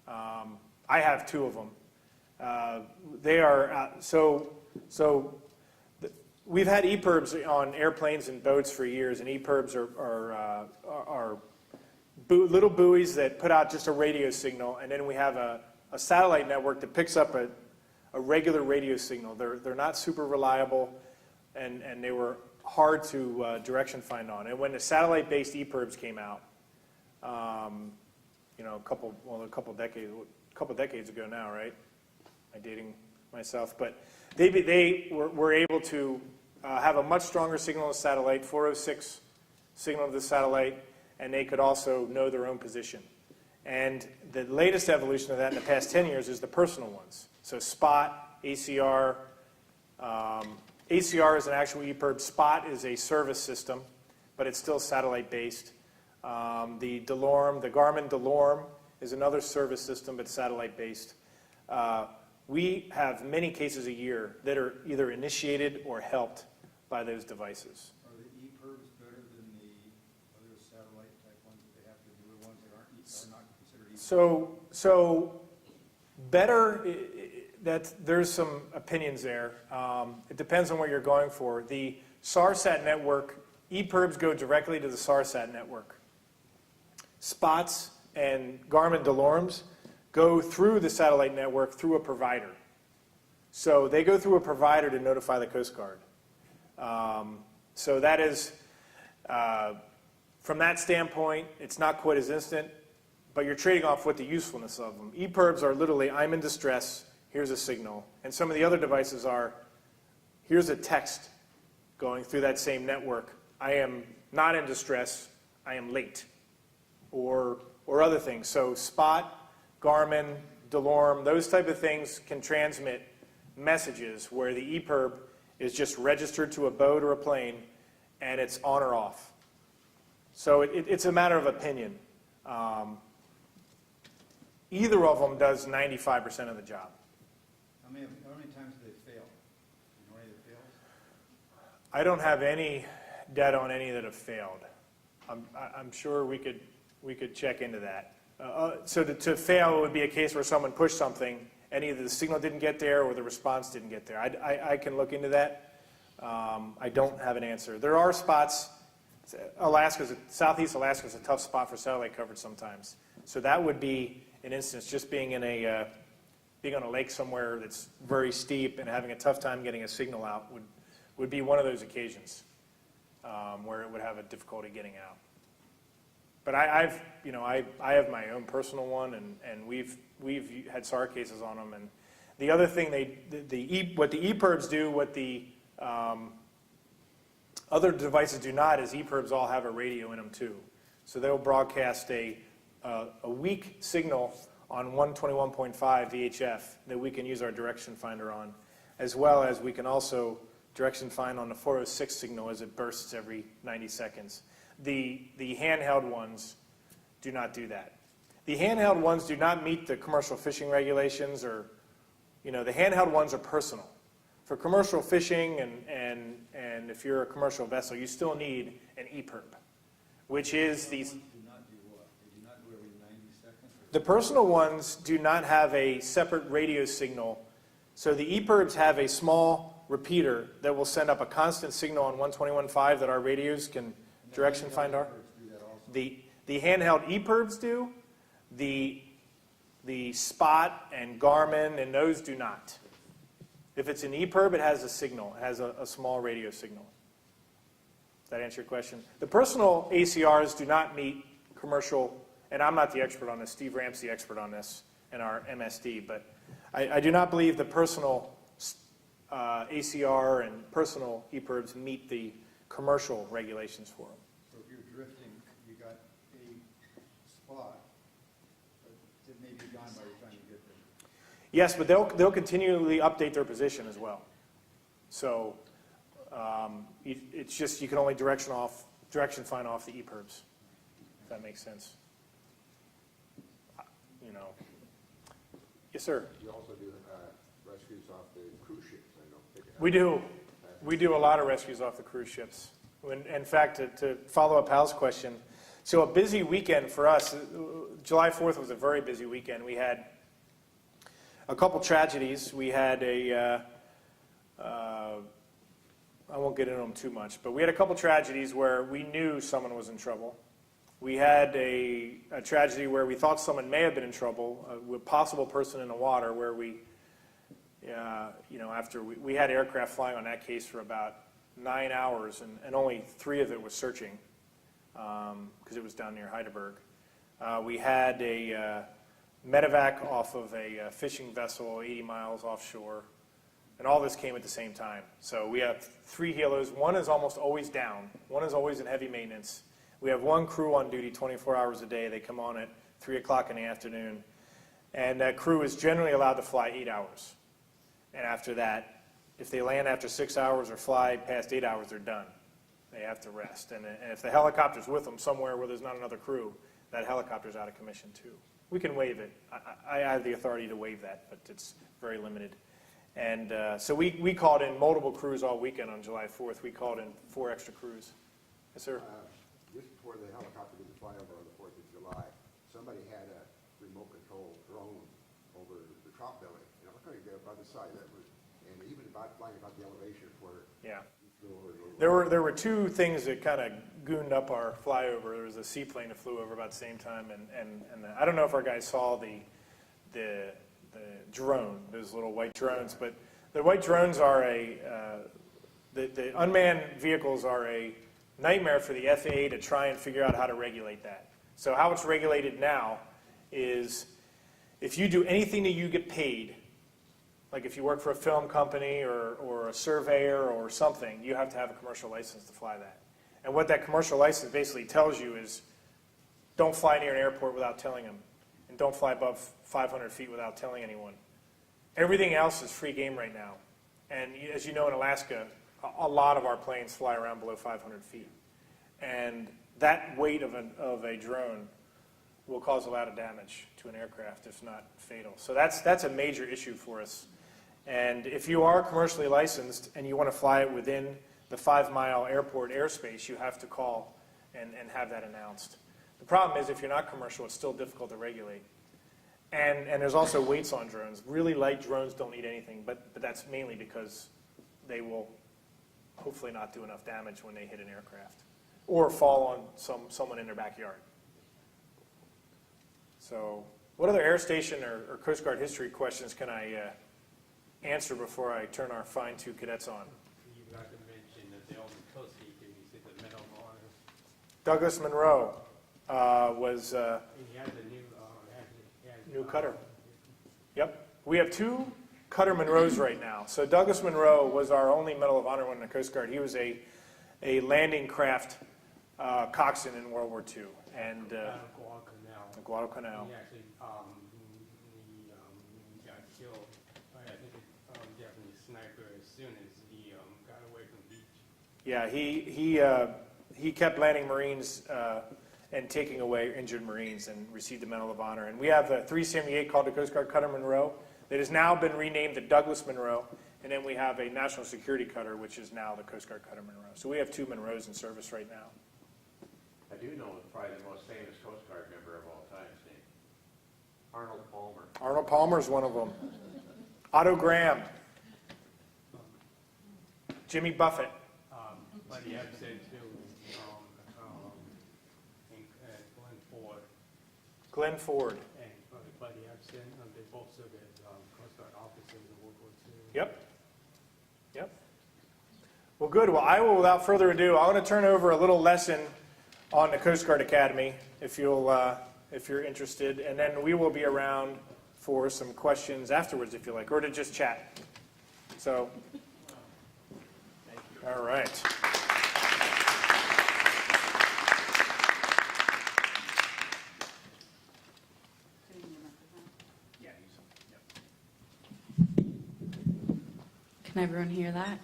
I have 2 of them. They are we've had EPIRBs on airplanes and boats for years, and EPIRBs are little buoys that put out just a radio signal, and then we have a satellite network that picks up a regular radio signal. They're not super reliable, and they were hard to direction find on. And when the satellite-based EPIRBs came out, a couple decades ago now, right? I'm dating myself, but they were able to have a much stronger signal on the satellite, 406 signal to the satellite, and they could also know their own position. And the latest evolution of that in the past 10 years is the personal ones. So SPOT, ACR. ACR is an actual EPIRB. SPOT is a service system, but it's still satellite-based. The Garmin DeLorme is another service system, but satellite-based. We have many cases a year that are either initiated or helped by those devices. Are the EPIRBs better than the other satellite-type ones that they have to do, the ones that are not considered EPIRBs? So better, there's some opinions there. It depends on what you're going for. The SARSAT network, EPIRBs go directly to the SARSAT network. Spots and Garmin DeLormes go through the satellite network through a provider. So they go through a provider to notify the Coast Guard. So that is, from that standpoint, it's not quite as instant, but you're trading off with the usefulness of them. EPIRBs are literally, I'm in distress, here's a signal. And some of the other devices are, here's a text going through that same network. I am not in distress, I am late, or other things. So Spot, Garmin, DeLorme, those type of things can transmit messages where the EPIRB is just registered to a boat or a plane, and it's on or off. So it's a matter of opinion. Either of them does 95% of the job. How many times do they fail? You know any that fails? I don't have any data on any that have failed. I'm sure we could check into that. So to fail would be a case where someone pushed something and either the signal didn't get there or the response didn't get there. I can look into that. I don't have an answer. There are spots. Southeast Alaska is a tough spot for satellite coverage sometimes. So that would be an instance, just being in being on a lake somewhere that's very steep and having a tough time getting a signal out would be one of those occasions where it would have a difficulty getting out. But I have my own personal one, and we've had SAR cases on them. And the other thing what the EPIRBs do, what the other devices do not, is EPIRBs all have a radio in them too. So they'll broadcast a weak signal on 121.5 VHF that we can use our direction finder on, as well as we can also direction find on the 406 signal as it bursts every 90 seconds. The handheld ones do not do that. The handheld ones do not meet the commercial fishing regulations, or, the handheld ones are personal. For commercial fishing and if you're a commercial vessel, you still need an EPIRB, which is these. Do not do what? They do not go every 90 seconds? The personal ones do not have a separate radio signal. So the EPIRBs have a small repeater that will send up a constant signal on 121.5 that our radios can direction find our. The handheld EPIRBs do. The Spot and Garmin and those do not. If it's an EPIRB, it has a signal. It has a small radio signal. Does that answer your question? The personal ACRs do not meet commercial, and I'm not the expert on this. Steve Ramp's the expert on this in our MSD, but I do not believe the personal ACR and personal EPIRBs meet the commercial regulations for them. So if you're drifting, you got a spot, but it may be gone by the time you get there. Yes, but they'll continually update their position as well. So it's just you can only direction find off the EPIRBs, if that makes sense. Yes, sir. You also do rescues off the cruise ships, I know. We do. We do a lot of rescues off the cruise ships. In fact, to follow up Hal's question, so a busy weekend for us, July 4th was a very busy weekend. We had a couple tragedies. We had I won't get into them too much, but we had a couple tragedies where we knew someone was in trouble. We had a tragedy where we thought someone may have been in trouble, a possible person in the water, where after we had aircraft flying on that case for about 9 hours, and only 3 of it was searching, because it was down near Heidelberg. We had a medevac off of a fishing vessel 80 miles offshore, and all this came at the same time. So we have 3 helos. One is almost always down. One is always in heavy maintenance. We have 1 crew on duty 24 hours a day. They come on at 3 o'clock in the afternoon. And that crew is generally allowed to fly 8 hours. And after that, if they land after 6 hours or fly past 8 hours, they're done. They have to rest. And if the helicopter's with them somewhere where there's not another crew, that helicopter's out of commission too. We can waive it. I have the authority to waive that, but it's very limited. And so we called in multiple crews all weekend on July 4th. We called in 4 extra crews. Yes, sir? Just before the helicopter did the flyover on the 4th of July, somebody had a remote control drone over the drop belly. I couldn't get up on the side. And even about flying about the elevation where Yeah. you There were two things that kind of gooned up our flyover. There was a seaplane that flew over about the same time, and I don't know if our guys saw the drone, those little white drones, but the white drones are the unmanned vehicles are a nightmare for the FAA to try and figure out how to regulate that. So how it's regulated now is if you do anything that you get paid, like if you work for a film company or a surveyor or something, you have to have a commercial license to fly that. And what that commercial license basically tells you is don't fly near an airport without telling them, and don't fly above 500 feet without telling anyone. Everything else is free game right now. And as you know, in Alaska, a lot of our planes fly around below 500 feet. And that weight of a drone will cause a lot of damage to an aircraft, if not fatal. So that's a major issue for us. And if you are commercially licensed and you want to fly it within the 5-mile airport airspace, you have to call and have that announced. The problem is if you're not commercial, it's still difficult to regulate. And there's also weights on drones. Really light drones don't need anything, but that's mainly because they will hopefully not do enough damage when they hit an aircraft or fall on someone in their backyard. So what other air station or Coast Guard history questions can I answer before I turn our fine two cadets on? You got to mention that the only coast he did, you said the Medal of Honor. Douglas Munro was He has a new cutter. Yep. We have 2 Cutter Munros right now. So Douglas Munro was our only Medal of Honor winner in the Coast Guard. He was a landing craft coxswain in World War II. And Guadalcanal. He actually he got killed by, I think, a Japanese sniper as soon as he got away from the beach. Yeah, he kept landing Marines and taking away injured Marines and received the Medal of Honor. And we have a 378 called the Coast Guard Cutter Munro that has now been renamed the Douglas Munro. And then we have a national security cutter, which is now the Coast Guard Cutter Munro. So we have 2 Munros in service right now. I do know probably the most famous Coast Guard member of all time, his name, Arnold Palmer. Arnold Palmer is one of them. Otto Graham. Jimmy Buffett. Buddy Epson too, and Glenn Ford. Glenn Ford. And Buddy Epson, they both served as Coast Guard officers in World War II. Yep. Yep. Well, good. Well, I will, without further ado, I want to turn over a little lesson on the Coast Guard Academy, if you're interested, and then we will be around for some questions afterwards, if you like, or to just chat. So, all right. Can everyone hear that?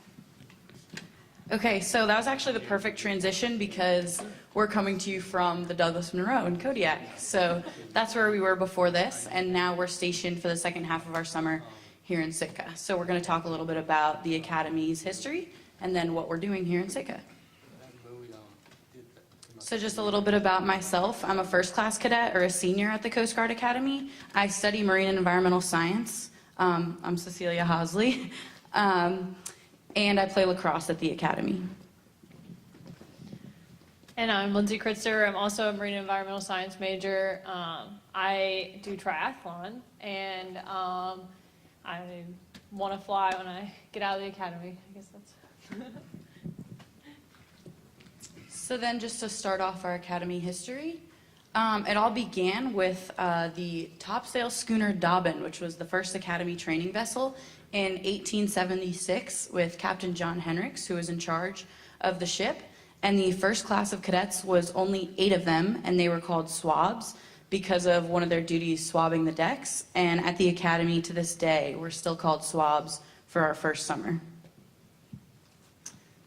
Okay, so that was actually the perfect transition because we're coming to you from the Douglas Munro in Kodiak. So that's where we were before this, and now we're stationed for the second half of our summer here in Sitka. So we're going to talk a little bit about the Academy's history and then what we're doing here in Sitka. So just a little bit about myself. I'm a first class cadet or a senior at the Coast Guard Academy. I study marine and environmental science. I'm Cecilia Hosley. And I play lacrosse at the Academy. And I'm Lindsay Kritzer. I'm also a marine and environmental science major. I do triathlon, and I want to fly when I get out of the academy. I guess that's. So then just to start off our Academy history, it all began with the topsail schooner Dobbin, which was the first Academy training vessel in 1876 with Captain John Hendricks, who was in charge of the ship. And the first class of cadets was only 8 of them, and they were called swabs because of one of their duties swabbing the decks. And at the Academy to this day, we're still called swabs for our first summer.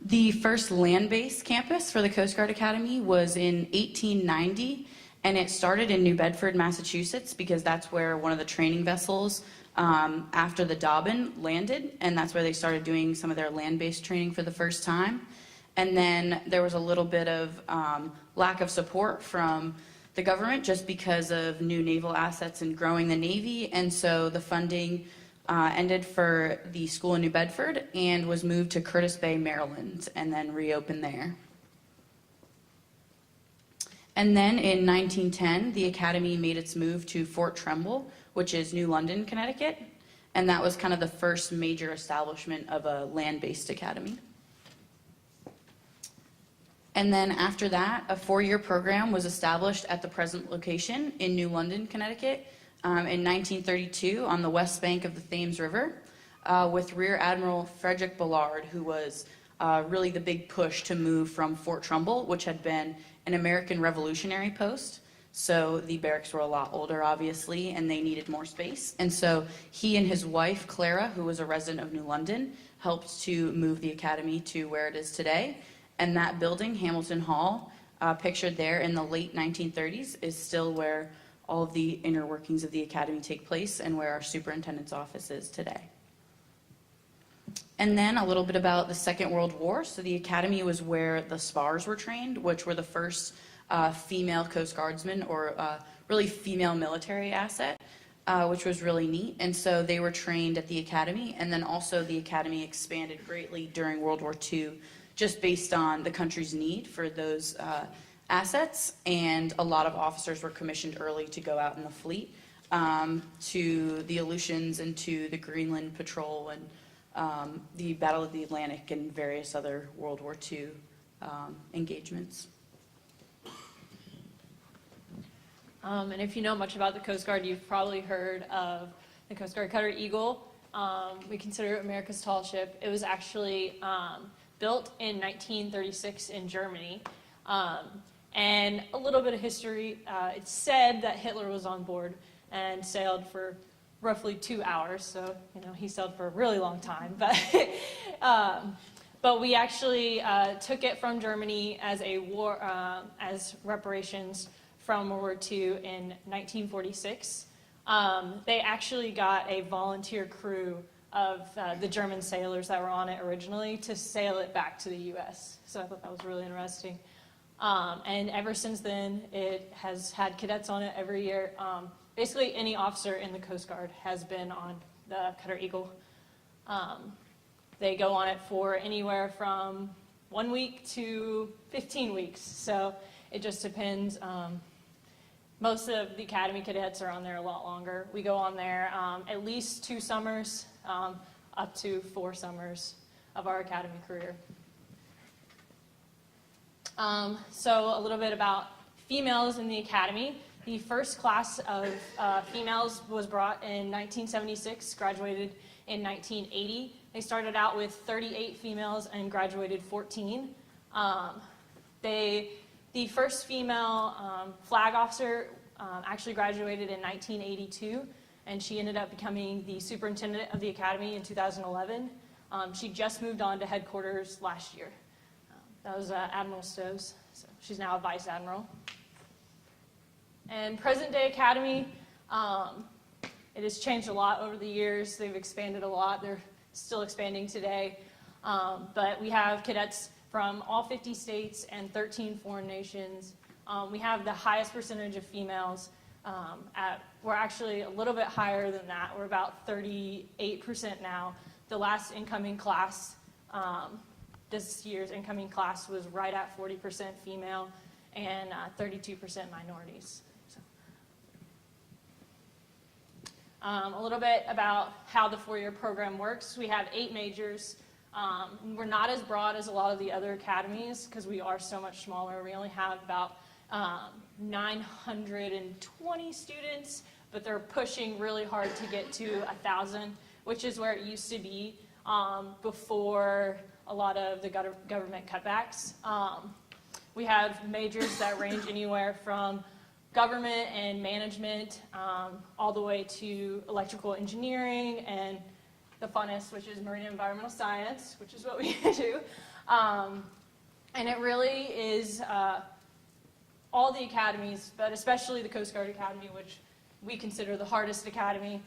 The first land-based campus for the Coast Guard Academy was in 1890, and it started in New Bedford, Massachusetts, because that's where one of the training vessels after the Dobbin landed, and that's where they started doing some of their land-based training for the first time. And then there was a little bit of lack of support from the government just because of new naval assets and growing the Navy, and so the funding ended for the school in New Bedford and was moved to Curtis Bay, Maryland, and then reopened there. And then in 1910, the academy made its move to Fort Trumbull, which is New London, Connecticut, and that was kind of the first major establishment of a land-based academy. And then after that, a 4-year program was established at the present location in New London, Connecticut, in 1932 on the west bank of the Thames River, with Rear Admiral Frederick Ballard, who was really the big push to move from Fort Trumbull, which had been an American Revolutionary post. So the barracks were a lot older, obviously, and they needed more space. And so he and his wife, Clara, who was a resident of New London, helped to move the academy to where it is today. And that building, Hamilton Hall, pictured there in the late 1930s, is still where all of the inner workings of the academy take place and where our superintendent's office is today. And then a little bit about the Second World War. So the academy was where the spars were trained, which were the first female Coast Guardsmen, or really female military asset, which was really neat. And so they were trained at the academy, and then also the academy expanded greatly during World War II, just based on the country's need for those assets, and a lot of officers were commissioned early to go out in the fleet to the Aleutians and to the Greenland Patrol and the Battle of the Atlantic and various other World War II engagements. And if you know much about the Coast Guard, you've probably heard of the Coast Guard Cutter Eagle. We consider it America's tall ship. It was actually built in 1936 in Germany. And a little bit of history, it's said that Hitler was on board and sailed for roughly 2 hours, so he sailed for a really long time. But we actually took it from Germany as a war, as reparations from World War II in 1946. They actually got a volunteer crew of the German sailors that were on it originally to sail it back to the U.S. So I thought that was really interesting. And ever since then, it has had cadets on it every year. Basically, any officer in the Coast Guard has been on the Cutter Eagle. They go on it for anywhere from 1 week to 15 weeks. So it just depends. Most of the academy cadets are on there a lot longer. We go on there at least 2 summers, up to 4 summers of our academy career. So a little bit about females in the academy. The first class of females was brought in 1976, graduated in 1980. They started out with 38 females and graduated 14. The first female flag officer actually graduated in 1982, and she ended up becoming the superintendent of the academy in 2011. She just moved on to headquarters last year. That was Admiral Stowe's, so she's now a Vice Admiral. And present day academy, it has changed a lot over the years. They've expanded a lot. They're still expanding today. But we have cadets from all 50 states and 13 foreign nations. We have the highest percentage of females. We're actually a little bit higher than that. We're about 38% now. The last incoming class, this year's incoming class was right at 40% female and 32% minorities. So. A little bit about how the 4-year program works. We have 8 majors. We're not as broad as a lot of the other academies because we are so much smaller. We only have about 920 students, but they're pushing really hard to get to 1,000, which is where it used to be before a lot of the government cutbacks. We have majors that range anywhere from government and management all the way to electrical engineering and the funnest, which is marine and environmental science, which is what we do. And it really is all the academies, but especially the Coast Guard Academy, which we consider the hardest academy,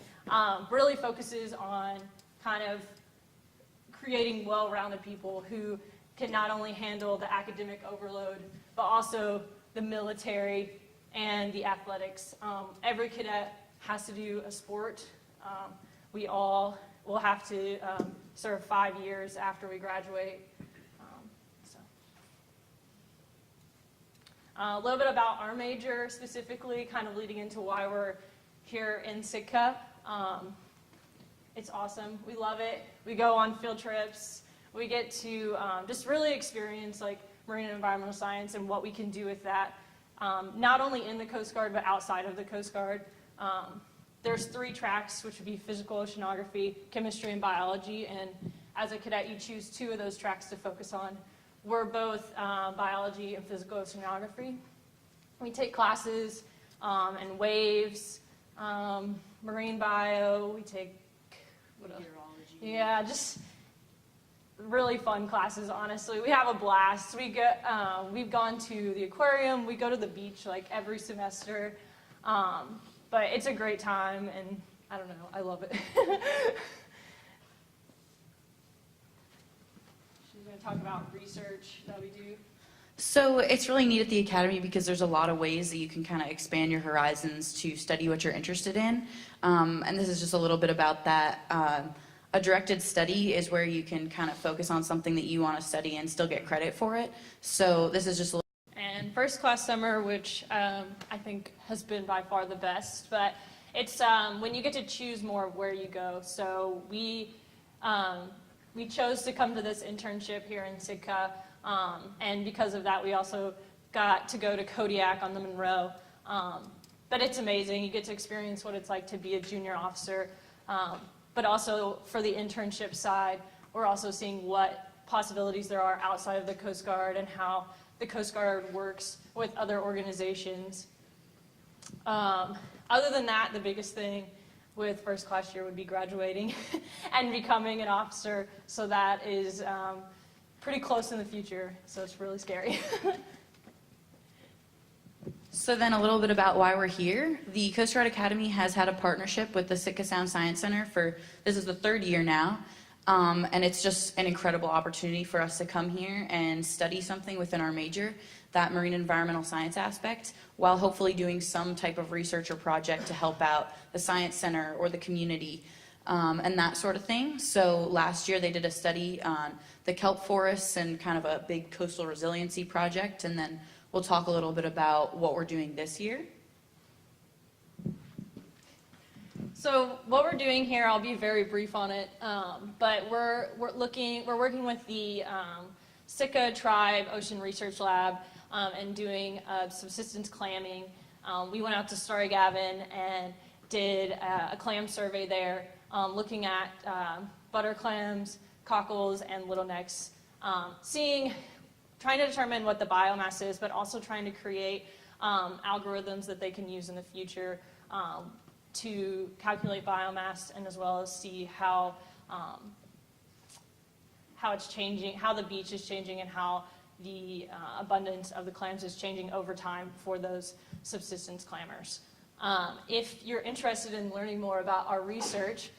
really focuses on kind of creating well-rounded people who can not only handle the academic overload, but also the military and the athletics. Every cadet has to do a sport. we all will have to serve 5 years after we graduate. A little bit about our major specifically, kind of leading into why we're here in Sitka. It's awesome. We love it. We go on field trips. We get to just really experience like marine and environmental science and what we can do with that, not only in the Coast Guard but outside of the Coast Guard. There's 3 tracks, which would be physical oceanography, chemistry, and biology, and as a cadet you choose 2 of those tracks to focus on. We're both biology and physical oceanography. We take classes in waves, marine bio, we take what else? Yeah, just really fun classes, honestly. We have a blast. We've gone to the aquarium, we go to the beach like every semester, but it's a great time, and I don't know, I love it. She's going to talk about research that we do. So it's really neat at the Academy because there's a lot of ways that you can kind of expand your horizons to study what you're interested in. And this is just a little bit about that. A directed study is where you can kind of focus on something that you want to study and still get credit for it. So this is just a little. And first class summer, which I think has been by far the best, but it's when you get to choose more of where you go. So we chose to come to this internship here in Sitka. And because of that, we also got to go to Kodiak on the Munro. But it's amazing. You get to experience what it's like to be a junior officer. But also for the internship side, we're also seeing what possibilities there are outside of the Coast Guard and how the Coast Guard works with other organizations. Other than that, the biggest thing with first class year would be graduating and becoming an officer. So that is pretty close in the future, so it's really scary. So then a little bit about why we're here. The Coast Guard Academy has had a partnership with the Sitka Sound Science Center this is the 3rd year now, and it's just an incredible opportunity for us to come here and study something within our major, that marine environmental science aspect, while hopefully doing some type of research or project to help out the science center or the community. And that sort of thing. So last year they did a study on the kelp forests and kind of a big coastal resiliency project, and then we'll talk a little bit about what we're doing this year. So what we're doing here, I'll be very brief on it, but we're working with the Sitka Tribe Ocean Research Lab and doing subsistence clamming. We went out to Starry Gavin and did a clam survey there, looking at butter clams, cockles, and little necks, trying to determine what the biomass is, but also trying to create algorithms that they can use in the future to calculate biomass, and as well as see how it's changing, how the beach is changing, and how the abundance of the clams is changing over time for those subsistence clammers. If you're interested in learning more about our research,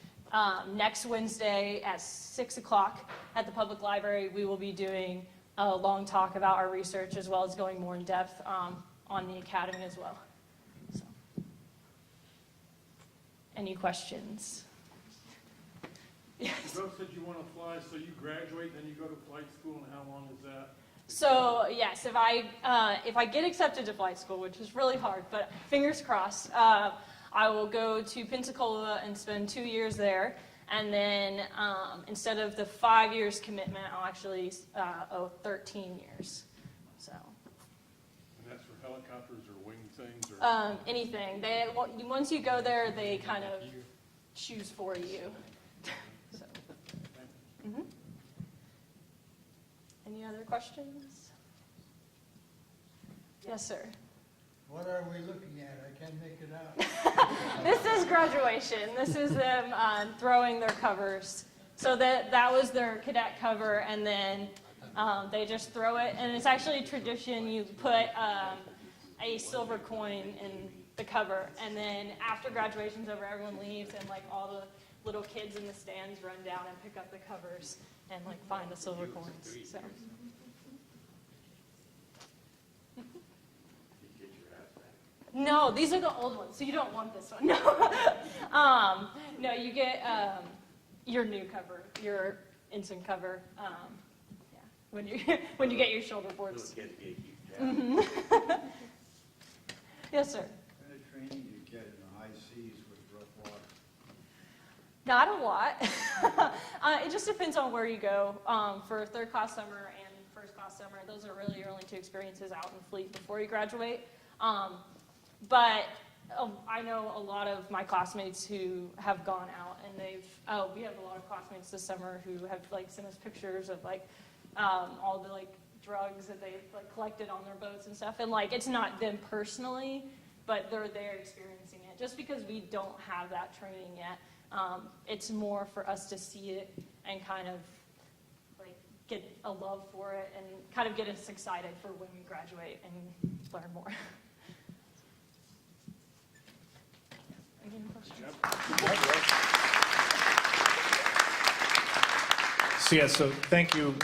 next Wednesday at 6 o'clock at the public library, we will be doing a long talk about our research, as well as going more in depth on the academy as well. So, any questions? Yes. You both said you want to fly, so you graduate, then you go to flight school, and how long is that? So yes, if I get accepted to flight school, which is really hard, but fingers crossed, I will go to Pensacola and spend 2 years there, and then instead of the 5 years commitment, I'll actually owe 13 years. So. And that's for helicopters or wing things, or anything. Once you go there, they kind of choose for you. So. Mm-hmm. Any other questions? Yes, sir. What are we looking at? I can't make it out. This is graduation. This is them throwing their covers. So that was their cadet cover, and then they just throw it. And it's actually a tradition. You put a silver coin in the cover, and then after graduation's over, everyone leaves, and like all the little kids in the stands run down and pick up the covers and like find the silver coins. So. No, these are the old ones, so you don't want this one. No, no, you get your new cover, your ensign cover. Yeah, when you when you get your shoulder boards. Yes, sir. What kind of training do you get in the high seas with rough water? Not a lot. It just depends on where you go. For third class summer and first class summer, those are really your only two experiences out in fleet before you graduate. But I know a lot of my classmates who have gone out, and we have a lot of classmates this summer who have like sent us pictures of like all the like drugs that they like collected on their boats and stuff. And like it's not them personally, but they're there experiencing it. Just because we don't have that training yet, it's more for us to see it and kind of like get a love for it and kind of get us excited for when we graduate and learn more. Any questions? So yeah, so thank you,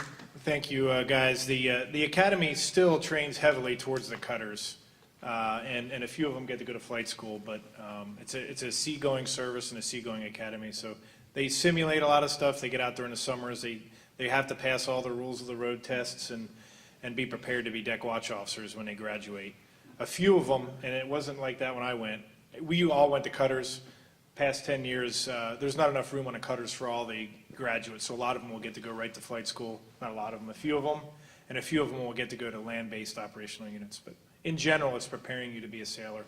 guys. The academy still trains heavily towards the cutters, and a few of them get to go to flight school. But it's a seagoing service and a seagoing academy. So they simulate a lot of stuff. They get out there in the summers. They have to pass all the rules of the road tests and be prepared to be deck watch officers when they graduate. A few of them, and it wasn't like that when I went. We all went to cutters. Past 10 years, there's not enough room on the cutters for all the graduates, so a lot of them will get to go right to flight school. Not a lot of them, a few of them, and a few of them will get to go to land-based operational units. But in general, it's preparing you to be a sailor.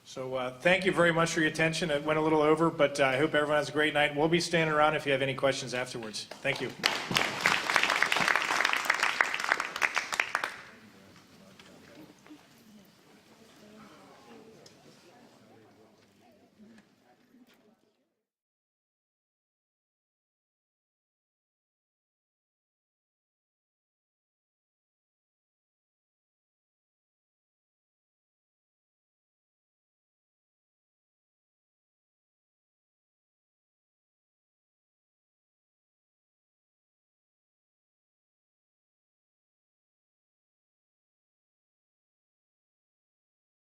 So thank you very much for your attention. It went a little over, but I hope everyone has a great night. We'll be standing around if you have any questions afterwards. Thank you.